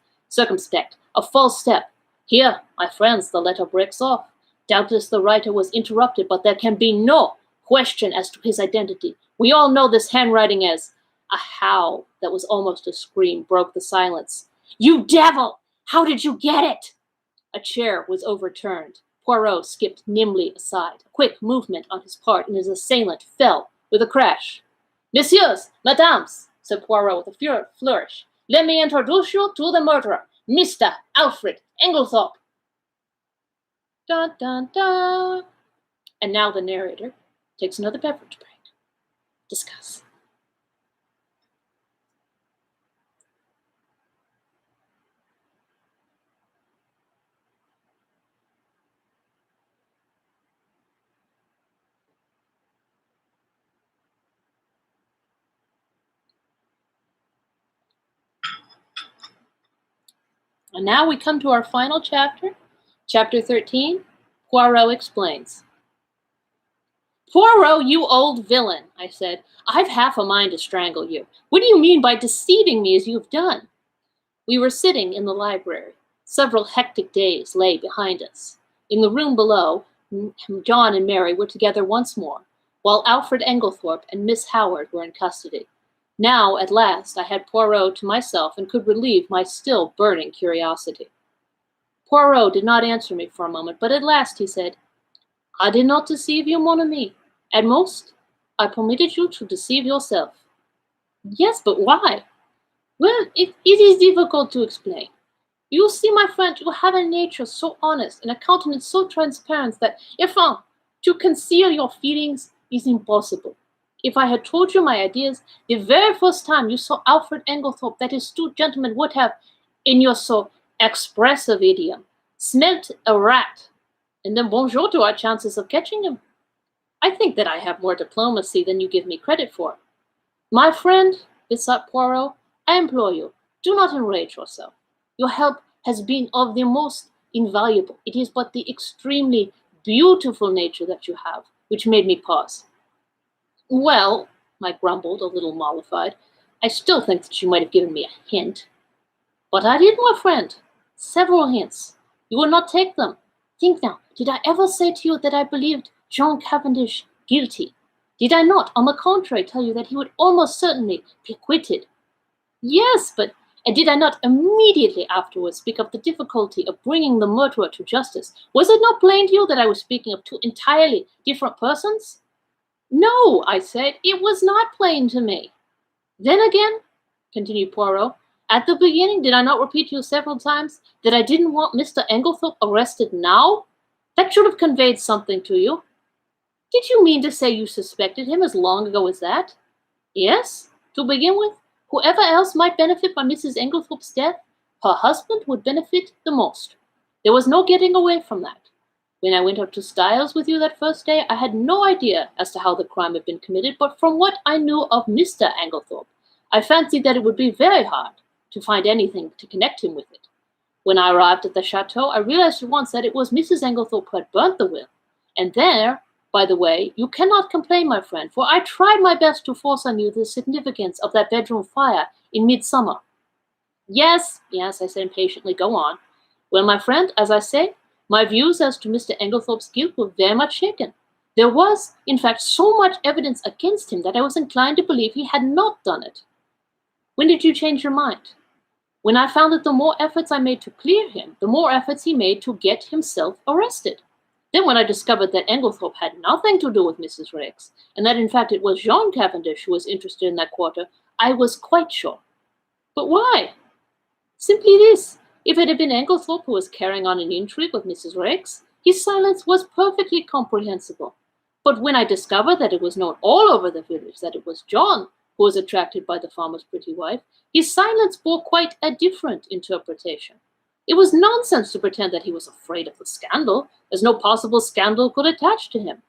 A false step. Here, my friends, the letter breaks off. Doubtless the writer was interrupted, but there can be no question as to his identity. We all know this handwriting as... A howl that was almost a scream broke the silence. You devil! How did you get it? A chair was overturned. Poirot skipped nimbly aside. A quick movement on his part, and his assailant fell with a crash. Messieurs, mesdames, said Poirot with a flourish, let me introduce you to the murderer, Mr. Alfred Engelthorpe. Dun, dun, dun. And now the narrator takes another beverage break. Discuss. And now we come to our final chapter, chapter 13, Poirot explains. Poirot, you old villain, I said. I've half a mind to strangle you. What do you mean by deceiving me as you have done? We were sitting in the library. Several hectic days lay behind us. In the room below, John and Mary were together once more, while Alfred Engelthorpe and Miss Howard were in custody. Now, at last, I had Poirot to myself and could relieve my still burning curiosity. Poirot did not answer me for a moment, but at last he said, I did not deceive you, mon ami. At most, I permitted you to deceive yourself. Yes, but why? Well, it is difficult to explain. You see, my friend, you have a nature so honest and a countenance so transparent that, to conceal your feelings is impossible. If I had told you my ideas the very first time you saw Alfred Engelthorpe, that astute gentleman would have, in your so expressive idiom, smelt a rat, and then bonjour to our chances of catching him. I think that I have more diplomacy than you give me credit for. My friend, besought Poirot, I implore you, do not enrage yourself. Your help has been of the most invaluable. It is but the extremely beautiful nature that you have which made me pause. Well, I grumbled, a little mollified, I still think that you might have given me a hint. But I did, my friend. Several hints. You will not take them. Think now, did I ever say to you that I believed John Cavendish guilty? Did I not, on the contrary, tell you that he would almost certainly be acquitted? Yes, but and did I not immediately afterwards speak of the difficulty of bringing the murderer to justice? Was it not plain to you that I was speaking of two entirely different persons? No, I said, it was not plain to me. Then again, continued Poirot, at the beginning did I not repeat to you several times that I didn't want Mr. Engelthorpe arrested now? That should have conveyed something to you. Did you mean to say you suspected him as long ago as that? Yes, to begin with. Whoever else might benefit by Mrs. Engelthorpe's death, her husband would benefit the most. There was no getting away from that. When I went up to Styles with you that first day, I had no idea as to how the crime had been committed, but from what I knew of Mr. Engelthorpe, I fancied that it would be very hard to find anything to connect him with it. When I arrived at the chateau, I realized at once that it was Mrs. Engelthorpe who had burnt the will, and there, by the way, you cannot complain, my friend, for I tried my best to force on you the significance of that bedroom fire in midsummer. Yes, I said impatiently, go on. Well, my friend, as I say, my views as to Mr. Engelthorpe's guilt were very much shaken. There was, in fact, so much evidence against him that I was inclined to believe he had not done it. When did you change your mind? When I found that the more efforts I made to clear him, the more efforts he made to get himself arrested. Then when I discovered that Engelthorpe had nothing to do with Mrs. Raikes, and that in fact it was Jean Cavendish who was interested in that quarter, I was quite sure. But why? Simply this. If it had been Engelthorpe who was carrying on an intrigue with Mrs. Raikes, his silence was perfectly comprehensible. But when I discovered that it was known all over the village that it was John who was attracted by the farmer's pretty wife, his silence bore quite a different interpretation. It was nonsense to pretend that he was afraid of the scandal, as no possible scandal could attach to him.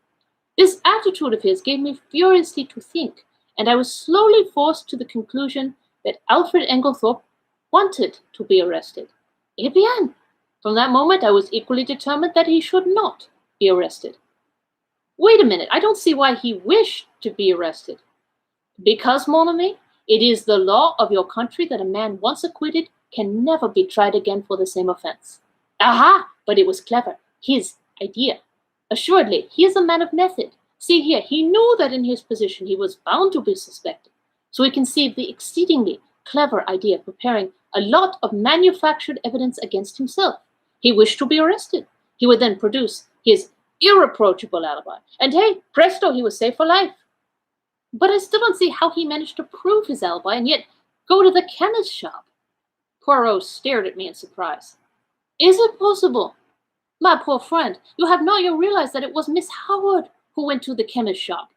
This attitude of his gave me furiously to think, and I was slowly forced to the conclusion that Alfred Engelthorpe wanted to be arrested. Eh bien! From that moment I was equally determined that he should not be arrested. Wait a minute, I don't see why he wished to be arrested. Because, mon ami, it is the law of your country that a man once acquitted can never be tried again for the same offense. Aha! But it was clever. His idea. Assuredly, he is a man of method. See here, he knew that in his position he was bound to be suspected. So he conceived the exceedingly clever idea of preparing a lot of manufactured evidence against himself. He wished to be arrested. He would then produce his irreproachable alibi. And hey, presto, he was safe for life. But I still don't see how he managed to prove his alibi and yet go to the chemist's shop. Poirot stared at me in surprise. Is it possible? My poor friend, you have not yet realized that it was Miss Howard who went to the chemist's shop.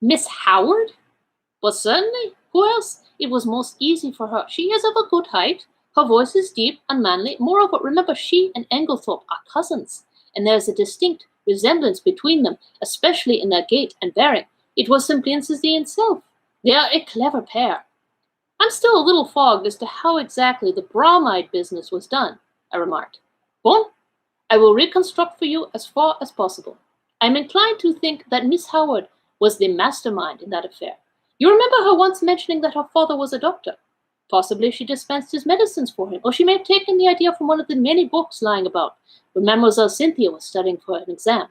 Miss Howard? But certainly. Who else? It was most easy for her. She is of a good height. Her voice is deep and manly. Moreover, remember, she and Engelthorpe are cousins, and there is a distinct resemblance between them, especially in their gait and bearing. It was simplicity itself. They are a clever pair. I'm still a little fogged as to how exactly the bromide business was done, I remarked. Bon, I will reconstruct for you as far as possible. I am inclined to think that Miss Howard was the mastermind in that affair. You remember her once mentioning that her father was a doctor. Possibly she dispensed his medicines for him, or she may have taken the idea from one of the many books lying about when Mademoiselle Cynthia was studying for an exam.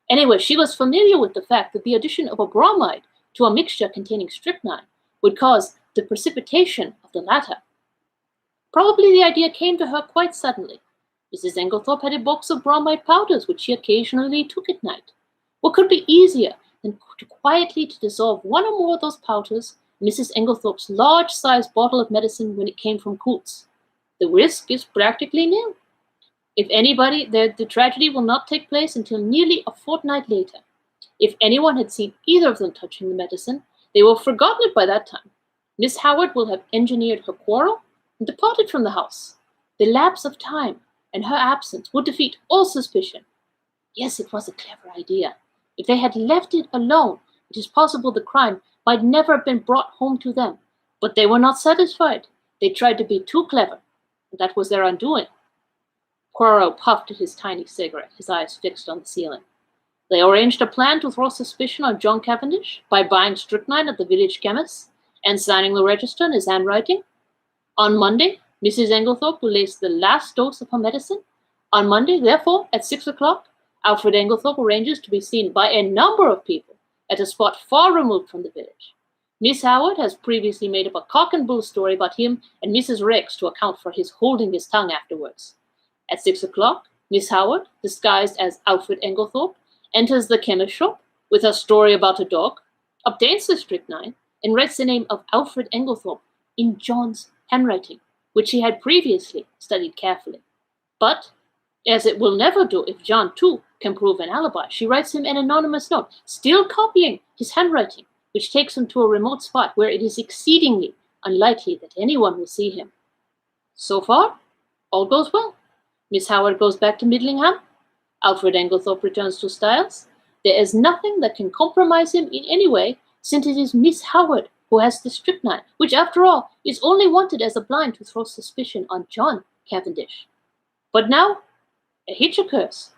Anyway, she was familiar with the fact that the addition of a bromide to a mixture containing strychnine would cause the precipitation of the latter. Probably the idea came to her quite suddenly. Mrs. Engelthorpe had a box of bromide powders which she occasionally took at night. What could be easier than to quietly dissolve one or more of those powders in Mrs. Engelthorpe's large-sized bottle of medicine when it came from Coots? The risk is practically nil. If anybody, the tragedy will not take place until nearly a fortnight later. If anyone had seen either of them touching the medicine, they will have forgotten it by that time. Miss Howard will have engineered her quarrel and departed from the house. The lapse of time and her absence would defeat all suspicion. Yes, it was a clever idea. If they had left it alone, it is possible the crime might never have been brought home to them. But they were not satisfied. They tried to be too clever, and that was their undoing. Poirot puffed at his tiny cigarette, his eyes fixed on the ceiling. They arranged a plan to throw suspicion on John Cavendish by buying strychnine at the village chemist's and signing the register in his handwriting. On Monday, Mrs. Engelthorpe will lace the last dose of her medicine. On Monday, therefore, at 6 o'clock, Alfred Engelthorpe arranges to be seen by a number of people at a spot far removed from the village. Miss Howard has previously made up a cock and bull story about him and Mrs. Rex to account for his holding his tongue afterwards. At 6 o'clock, Miss Howard, disguised as Alfred Engelthorpe, enters the chemist shop with a story about a dog, obtains the strychnine, and writes the name of Alfred Engelthorpe in John's handwriting, which he had previously studied carefully. But, as it will never do if John, too, can prove an alibi, she writes him an anonymous note, still copying his handwriting, which takes him to a remote spot where it is exceedingly unlikely that anyone will see him. So far, all goes well. Miss Howard goes back to Midlingham. Alfred Engelthorpe returns to Styles. There is nothing that can compromise him in any way, since it is Miss Howard who has the strychnine, which, after all, is only wanted as a blind to throw suspicion on John Cavendish. But now, a hitch occurs.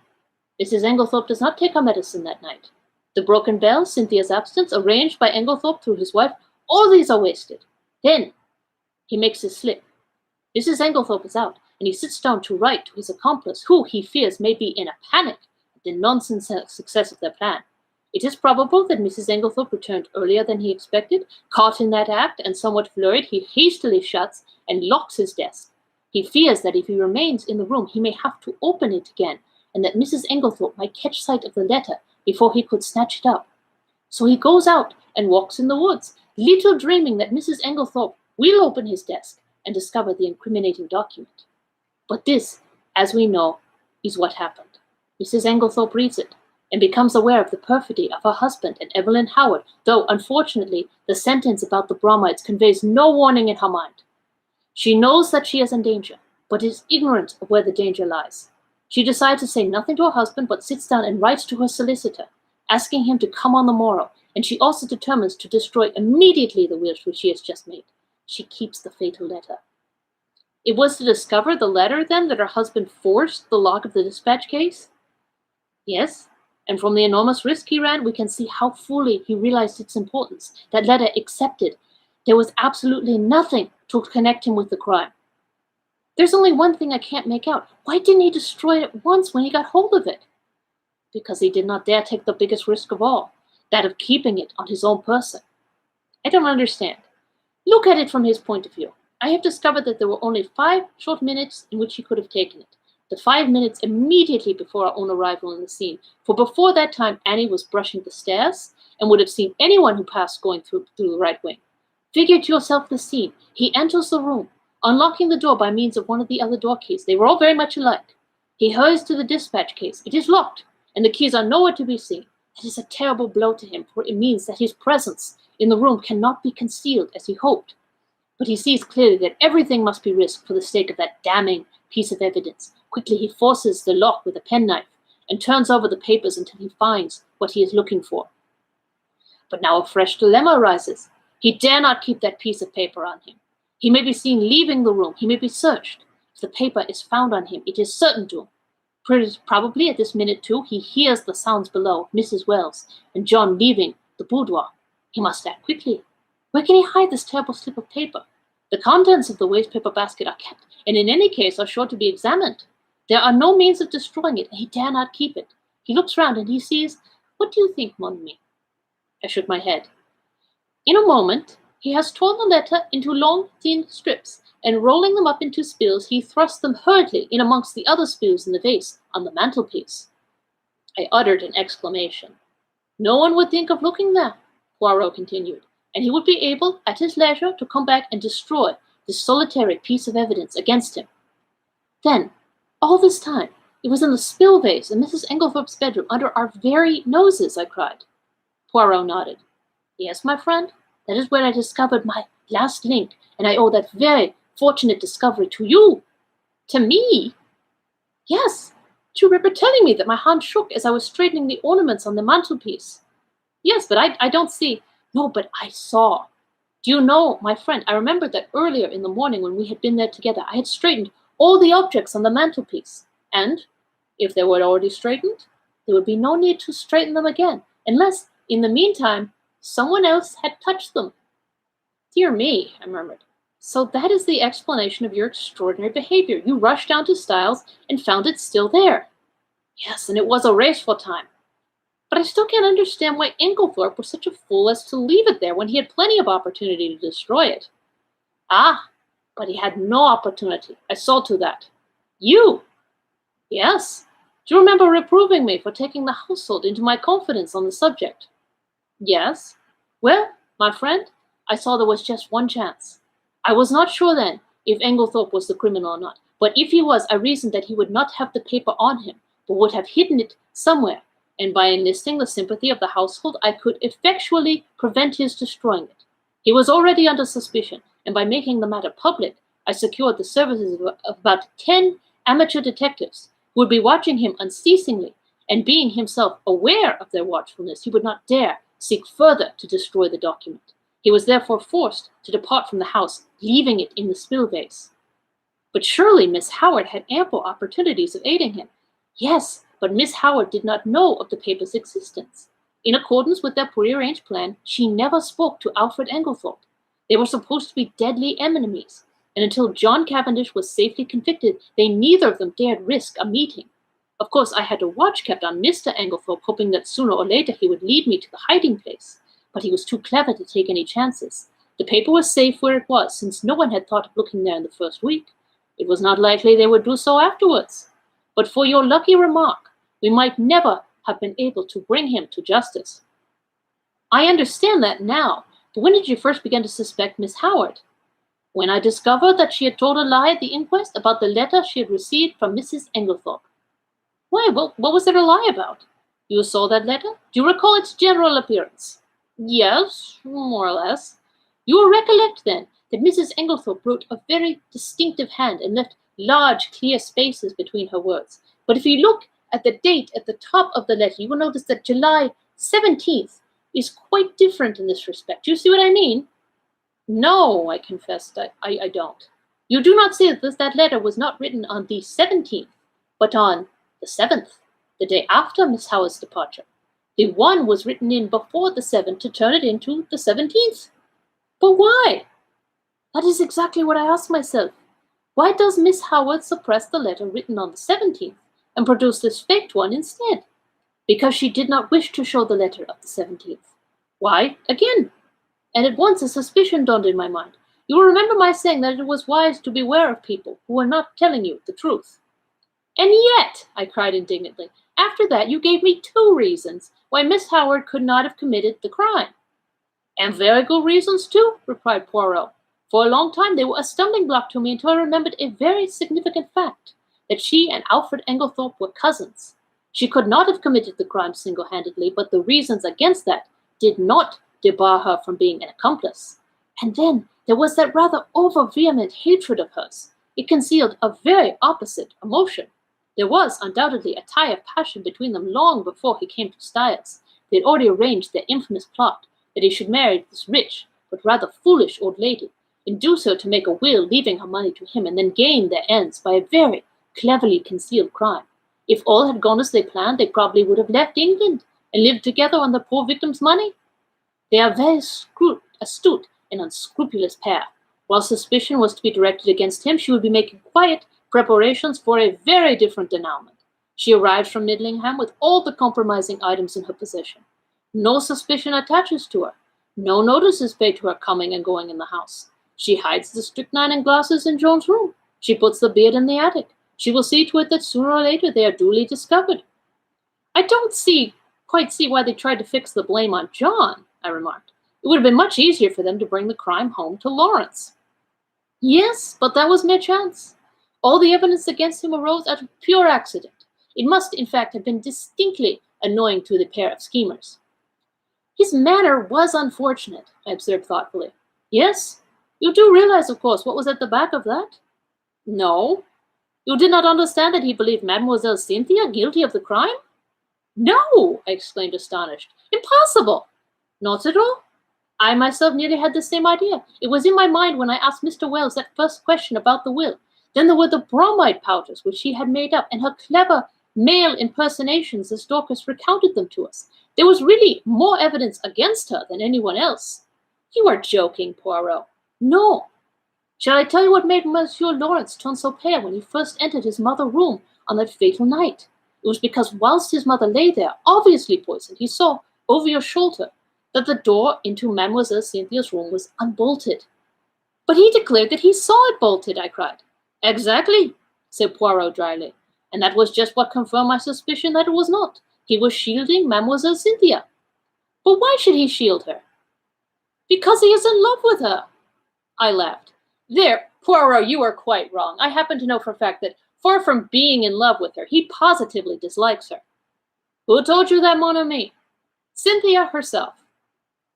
Mrs. Engelthorpe does not take her medicine that night. The broken bell, Cynthia's absence, arranged by Engelthorpe through his wife, all these are wasted. Then he makes his slip. Mrs. Engelthorpe is out, and he sits down to write to his accomplice, who he fears may be in a panic at the nonsense success of their plan. It is probable that Mrs. Engelthorpe returned earlier than he expected. Caught in that act and somewhat flurried, he hastily shuts and locks his desk. He fears that if he remains in the room, he may have to open it again, and that Mrs. Engelthorpe might catch sight of the letter before he could snatch it up. So he goes out and walks in the woods, little dreaming that Mrs. Engelthorpe will open his desk and discover the incriminating document. But this, as we know, is what happened. Mrs. Engelthorpe reads it and becomes aware of the perfidy of her husband and Evelyn Howard, though, unfortunately, the sentence about the bromides conveys no warning in her mind. She knows that she is in danger, but is ignorant of where the danger lies. She decides to say nothing to her husband, but sits down and writes to her solicitor, asking him to come on the morrow, and she also determines to destroy immediately the wills which she has just made. She keeps the fatal letter. It was to discover the letter, then, that her husband forged the lock of the dispatch case? Yes, and from the enormous risk he ran, we can see how fully he realized its importance. That letter accepted, there was absolutely nothing to connect him with the crime. There's only one thing I can't make out. Why didn't he destroy it at once when he got hold of it? Because he did not dare take the biggest risk of all, that of keeping it on his own person. I don't understand. Look at it from his point of view. I have discovered that there were only 5 short minutes in which he could have taken it. The 5 minutes immediately before our own arrival on the scene, for before that time Annie was brushing the stairs and would have seen anyone who passed going through the right wing. Figure to yourself the scene. He enters the room, unlocking the door by means of one of the other door keys. They were all very much alike. He hurries to the dispatch case. It is locked, and the keys are nowhere to be seen. That is a terrible blow to him, for it means that his presence in the room cannot be concealed as he hoped. But he sees clearly that everything must be risked for the sake of that damning piece of evidence. Quickly he forces the lock with a penknife and turns over the papers until he finds what he is looking for. But now a fresh dilemma arises. He dare not keep that piece of paper on him. He may be seen leaving the room. He may be searched. If the paper is found on him, it is certain doom. Probably at this minute, too, he hears the sounds below of Mrs. Wells and John leaving the boudoir. He must act quickly. Where can he hide this terrible slip of paper? The contents of the waste paper basket are kept, and in any case are sure to be examined. There are no means of destroying it, and he dare not keep it. He looks round and he sees, what do you think, mon ami? I shook my head. In a moment, he has torn the letter into long, thin strips and rolling them up into spills, he thrust them hurriedly in amongst the other spills in the vase on the mantelpiece. I uttered an exclamation. No one would think of looking there, Poirot continued, and he would be able, at his leisure, to come back and destroy this solitary piece of evidence against him. Then, all this time, it was in the spill vase in Mrs. Engelthorpe's bedroom under our very noses, I cried. Poirot nodded. Yes, my friend, that is where I discovered my last link, and I owe that very fortunate discovery to you. To me? Yes. Do you remember telling me that my hand shook as I was straightening the ornaments on the mantelpiece? Yes, but I don't see. No, but I saw. Do you know, my friend, I remembered that earlier in the morning when we had been there together, I had straightened all the objects on the mantelpiece. And, if they were already straightened, there would be no need to straighten them again, unless, in the meantime, someone else had touched them. Dear me, I murmured. So that is the explanation of your extraordinary behavior. You rushed down to Styles and found it still there. Yes, and it was a race for time. But I still can't understand why Engelthorpe was such a fool as to leave it there when he had plenty of opportunity to destroy it. Ah, but he had no opportunity. I saw to that. You? Yes. Do you remember reproving me for taking the household into my confidence on the subject? Yes. Well, my friend, I saw there was just one chance. I was not sure then if Engelthorpe was the criminal or not, but if he was, I reasoned that he would not have the paper on him, but would have hidden it somewhere, and by enlisting the sympathy of the household, I could effectually prevent his destroying it. He was already under suspicion, and by making the matter public, I secured the services of about 10 amateur detectives who would be watching him unceasingly, and being himself aware of their watchfulness, he would not dare seek further to destroy the document. He was therefore forced to depart from the house, leaving it in the spill vase. But surely Miss Howard had ample opportunities of aiding him. Yes, but Miss Howard did not know of the paper's existence. In accordance with their prearranged plan, she never spoke to Alfred Engelthorpe. They were supposed to be deadly enemies, and until John Cavendish was safely convicted, they neither of them dared risk a meeting. Of course, I had a watch kept on Mr. Engelthorpe, hoping that sooner or later he would lead me to the hiding place. But he was too clever to take any chances. The paper was safe where it was, since no one had thought of looking there in the first week. It was not likely they would do so afterwards. But for your lucky remark, we might never have been able to bring him to justice. I understand that now, but when did you first begin to suspect Miss Howard? When I discovered that she had told a lie at the inquest about the letter she had received from Mrs. Engelthorpe. Why, what was there to lie about? You saw that letter? Do you recall its general appearance? Yes, more or less. You will recollect, then, that Mrs. Engelthorpe wrote a very distinctive hand and left large, clear spaces between her words. But if you look at the date at the top of the letter, you will notice that July 17th is quite different in this respect. Do you see what I mean? No, I confessed, I don't. You do not see that that letter was not written on the 17th, but on the 7th, the day after Miss Howard's departure. The 1 was written in before the 7 to turn it into the 17th. But why? That is exactly what I ask myself. Why does Miss Howard suppress the letter written on the 17th and produce this faked one instead? Because she did not wish to show the letter of the 17th. Why, again? And at once a suspicion dawned in my mind. You will remember my saying that it was wise to beware of people who were not telling you the truth. And yet, I cried indignantly, after that you gave me 2 reasons why Miss Howard could not have committed the crime. And very good reasons too, replied Poirot. For a long time they were a stumbling block to me until I remembered a very significant fact, that she and Alfred Engelthorpe were cousins. She could not have committed the crime single-handedly, but the reasons against that did not debar her from being an accomplice. And then there was that rather over-vehement hatred of hers. It concealed a very opposite emotion. There was undoubtedly a tie of passion between them long before he came to Styles. They had already arranged their infamous plot that he should marry this rich but rather foolish old lady, induce her to make a will leaving her money to him, and then gain their ends by a very cleverly concealed crime. If all had gone as they planned, they probably would have left England and lived together on the poor victim's money. They are very astute and unscrupulous pair. While suspicion was to be directed against him, she would be making quiet preparations for a very different denouement. She arrived from Nidlingham with all the compromising items in her possession. No suspicion attaches to her. No notice is paid to her coming and going in the house. She hides the strychnine and glasses in Joan's room. She puts the beard in the attic. She will see to it that sooner or later they are duly discovered." "I don't quite see why they tried to fix the blame on John," I remarked. "It would have been much easier for them to bring the crime home to Lawrence." "Yes, but that was mere chance. All the evidence against him arose out of pure accident. It must, in fact, have been distinctly annoying to the pair of schemers." "His manner was unfortunate," I observed thoughtfully. "Yes, you do realize, of course, what was at the back of that?" "No. You did not understand that he believed Mademoiselle Cynthia guilty of the crime?" "No!" I exclaimed, astonished. "Impossible!" "Not at all. I myself nearly had the same idea. It was in my mind when I asked Mr. Wells that first question about the will. Then there were the bromide powders which she had made up, and her clever male impersonations as Dorcas recounted them to us. There was really more evidence against her than anyone else." "You are joking, Poirot." "No. Shall I tell you what made Monsieur Lawrence turn so pale when he first entered his mother's room on that fatal night? It was because whilst his mother lay there, obviously poisoned, he saw, over your shoulder, that the door into Mademoiselle Cynthia's room was unbolted." "But he declared that he saw it bolted," I cried. "Exactly," said Poirot dryly, "and that was just what confirmed my suspicion that it was not. He was shielding Mademoiselle Cynthia." "But why should he shield her?" "Because he is in love with her." I laughed. "There, Poirot, you are quite wrong. I happen to know for a fact that, far from being in love with her, he positively dislikes her." "Who told you that, mon ami?" "Cynthia herself."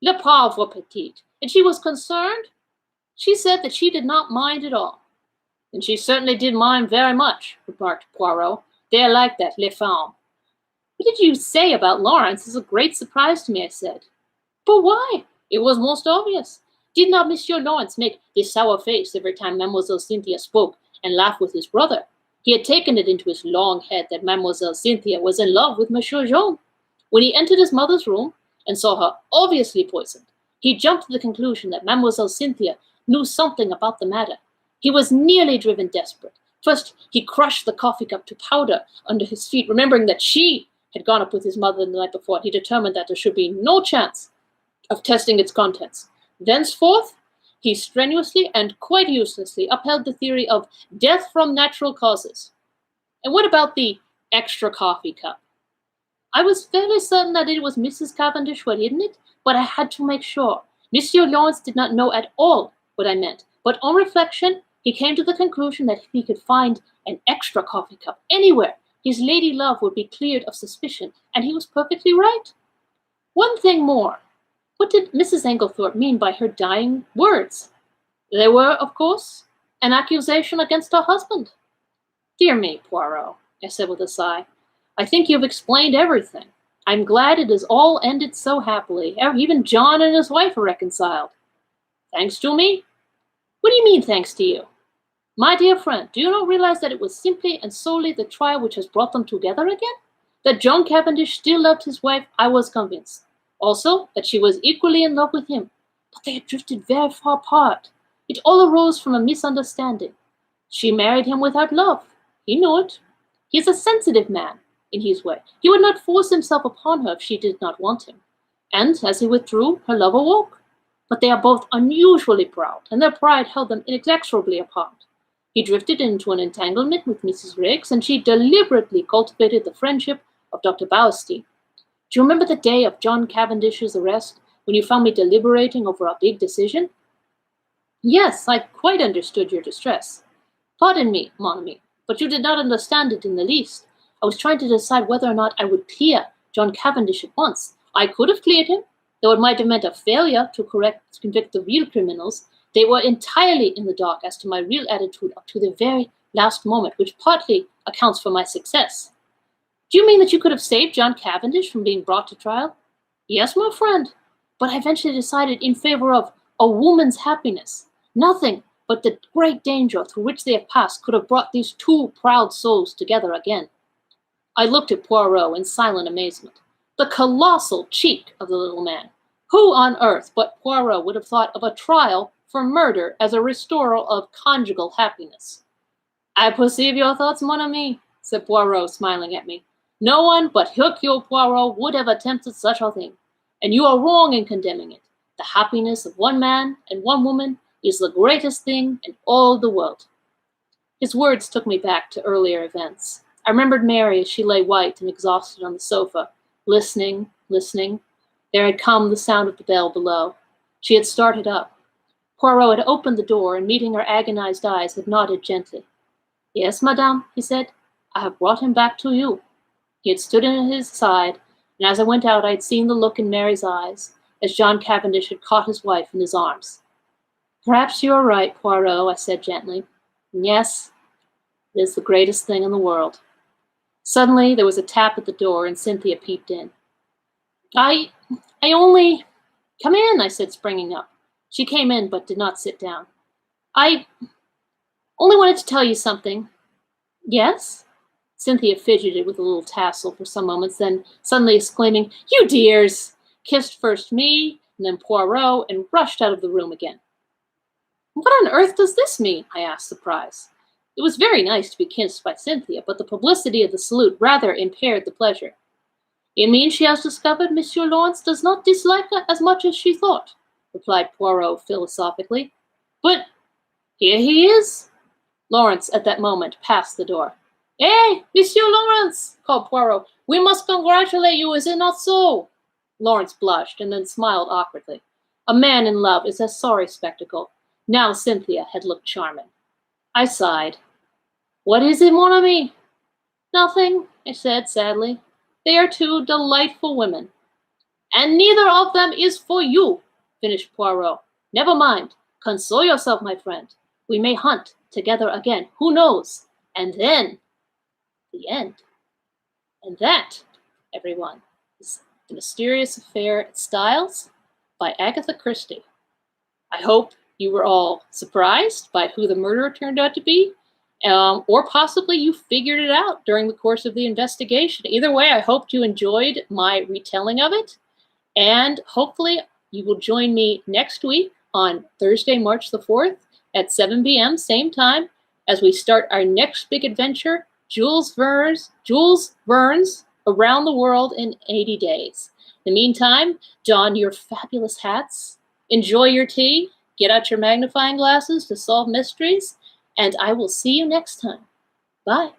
"La pauvre petite! And she was concerned?" "She said that she did not mind at all." "And she certainly did mind very much," remarked Poirot. "They are like that, les femmes." "What did you say about Lawrence is a great surprise to me," I said. "But why?" "It was most obvious. Did not Monsieur Lawrence make this sour face every time Mademoiselle Cynthia spoke, and laugh with his brother? He had taken it into his long head that Mademoiselle Cynthia was in love with Monsieur Jean. When he entered his mother's room and saw her obviously poisoned, he jumped to the conclusion that Mademoiselle Cynthia knew something about the matter. He was nearly driven desperate. First, he crushed the coffee cup to powder under his feet, remembering that she had gone up with his mother the night before. He determined that there should be no chance of testing its contents. Thenceforth, he strenuously and quite uselessly upheld the theory of death from natural causes." "And what about the extra coffee cup?" "I was fairly certain that it was Mrs. Cavendish who had hidden it, but I had to make sure. Monsieur Lawrence did not know at all what I meant, but on reflection, he came to the conclusion that if he could find an extra coffee cup anywhere, his lady love would be cleared of suspicion, and he was perfectly right. One thing more. What did Mrs. Engelthorpe mean by her dying words?" "They were, of course, an accusation against her husband." "Dear me, Poirot," I said with a sigh, "I think you have explained everything. I'm glad it has all ended so happily. Even John and his wife are reconciled." "Thanks to me?" "What do you mean, thanks to you?" "My dear friend, do you not realize that it was simply and solely the trial which has brought them together again? That John Cavendish still loved his wife, I was convinced. Also, that she was equally in love with him. But they had drifted very far apart. It all arose from a misunderstanding. She married him without love. He knew it. He is a sensitive man, in his way. He would not force himself upon her if she did not want him. And as he withdrew, her love awoke. But they are both unusually proud, and their pride held them inexorably apart. He drifted into an entanglement with Mrs. Riggs, and she deliberately cultivated the friendship of Dr. Bauerstein. Do you remember the day of John Cavendish's arrest, when you found me deliberating over a big decision?" "Yes, I quite understood your distress." "Pardon me, mon ami, but you did not understand it in the least. I was trying to decide whether or not I would clear John Cavendish at once. I could have cleared him, though it might have meant a failure to convict the real criminals. They were entirely in the dark as to my real attitude up to the very last moment, which partly accounts for my success." "Do you mean that you could have saved John Cavendish from being brought to trial?" "Yes, my friend, but I eventually decided in favor of a woman's happiness. Nothing but the great danger through which they have passed could have brought these two proud souls together again." I looked at Poirot in silent amazement. The colossal cheek of the little man. Who on earth but Poirot would have thought of a trial for murder as a restorer of conjugal happiness? "I perceive your thoughts, mon ami," said Poirot, smiling at me. "No one but Hercule Poirot would have attempted such a thing, and you are wrong in condemning it. The happiness of one man and one woman is the greatest thing in all the world." His words took me back to earlier events. I remembered Mary as she lay white and exhausted on the sofa, listening, listening. There had come the sound of the bell below. She had started up. Poirot had opened the door and, meeting her agonized eyes, had nodded gently. "Yes, madame," he said. "I have brought him back to you." He had stood at his side, and as I went out I had seen the look in Mary's eyes, as John Cavendish had caught his wife in his arms. "Perhaps you are right, Poirot," I said gently. "And yes, it is the greatest thing in the world." Suddenly there was a tap at the door, and Cynthia peeped in. I only... "Come in," I said, springing up. She came in, but did not sit down. "I only wanted to tell you something." "Yes?" Cynthia fidgeted with a little tassel for some moments, then suddenly exclaiming, "You dears!" kissed first me, and then Poirot, and rushed out of the room again. "What on earth does this mean?" I asked, surprised. It was very nice to be kissed by Cynthia, but the publicity of the salute rather impaired the pleasure. "It means she has discovered Monsieur Lawrence does not dislike her as much as she thought," replied Poirot philosophically. "But here he is." Lawrence at that moment passed the door. "Hey, Monsieur Lawrence!" called Poirot. "We must congratulate you, is it not so?" Lawrence blushed and then smiled awkwardly. A man in love is a sorry spectacle. Now Cynthia had looked charming. I sighed. "What is it, mon ami?" "Nothing," I said sadly. "They are two delightful women." "And neither of them is for you," finished Poirot. "Never mind. Console yourself, my friend. We may hunt together again. Who knows? And then the end. And that, everyone, is The Mysterious Affair at Styles by Agatha Christie. I hope you were all surprised by who the murderer turned out to be, or possibly you figured it out during the course of the investigation. Either way, I hope you enjoyed my retelling of it, and hopefully you will join me next week on Thursday, March the 4th at 7 p.m., same time, as we start our next big adventure, Jules Verne's Around the World in 80 Days. In the meantime, don your fabulous hats, enjoy your tea, get out your magnifying glasses to solve mysteries, and I will see you next time. Bye.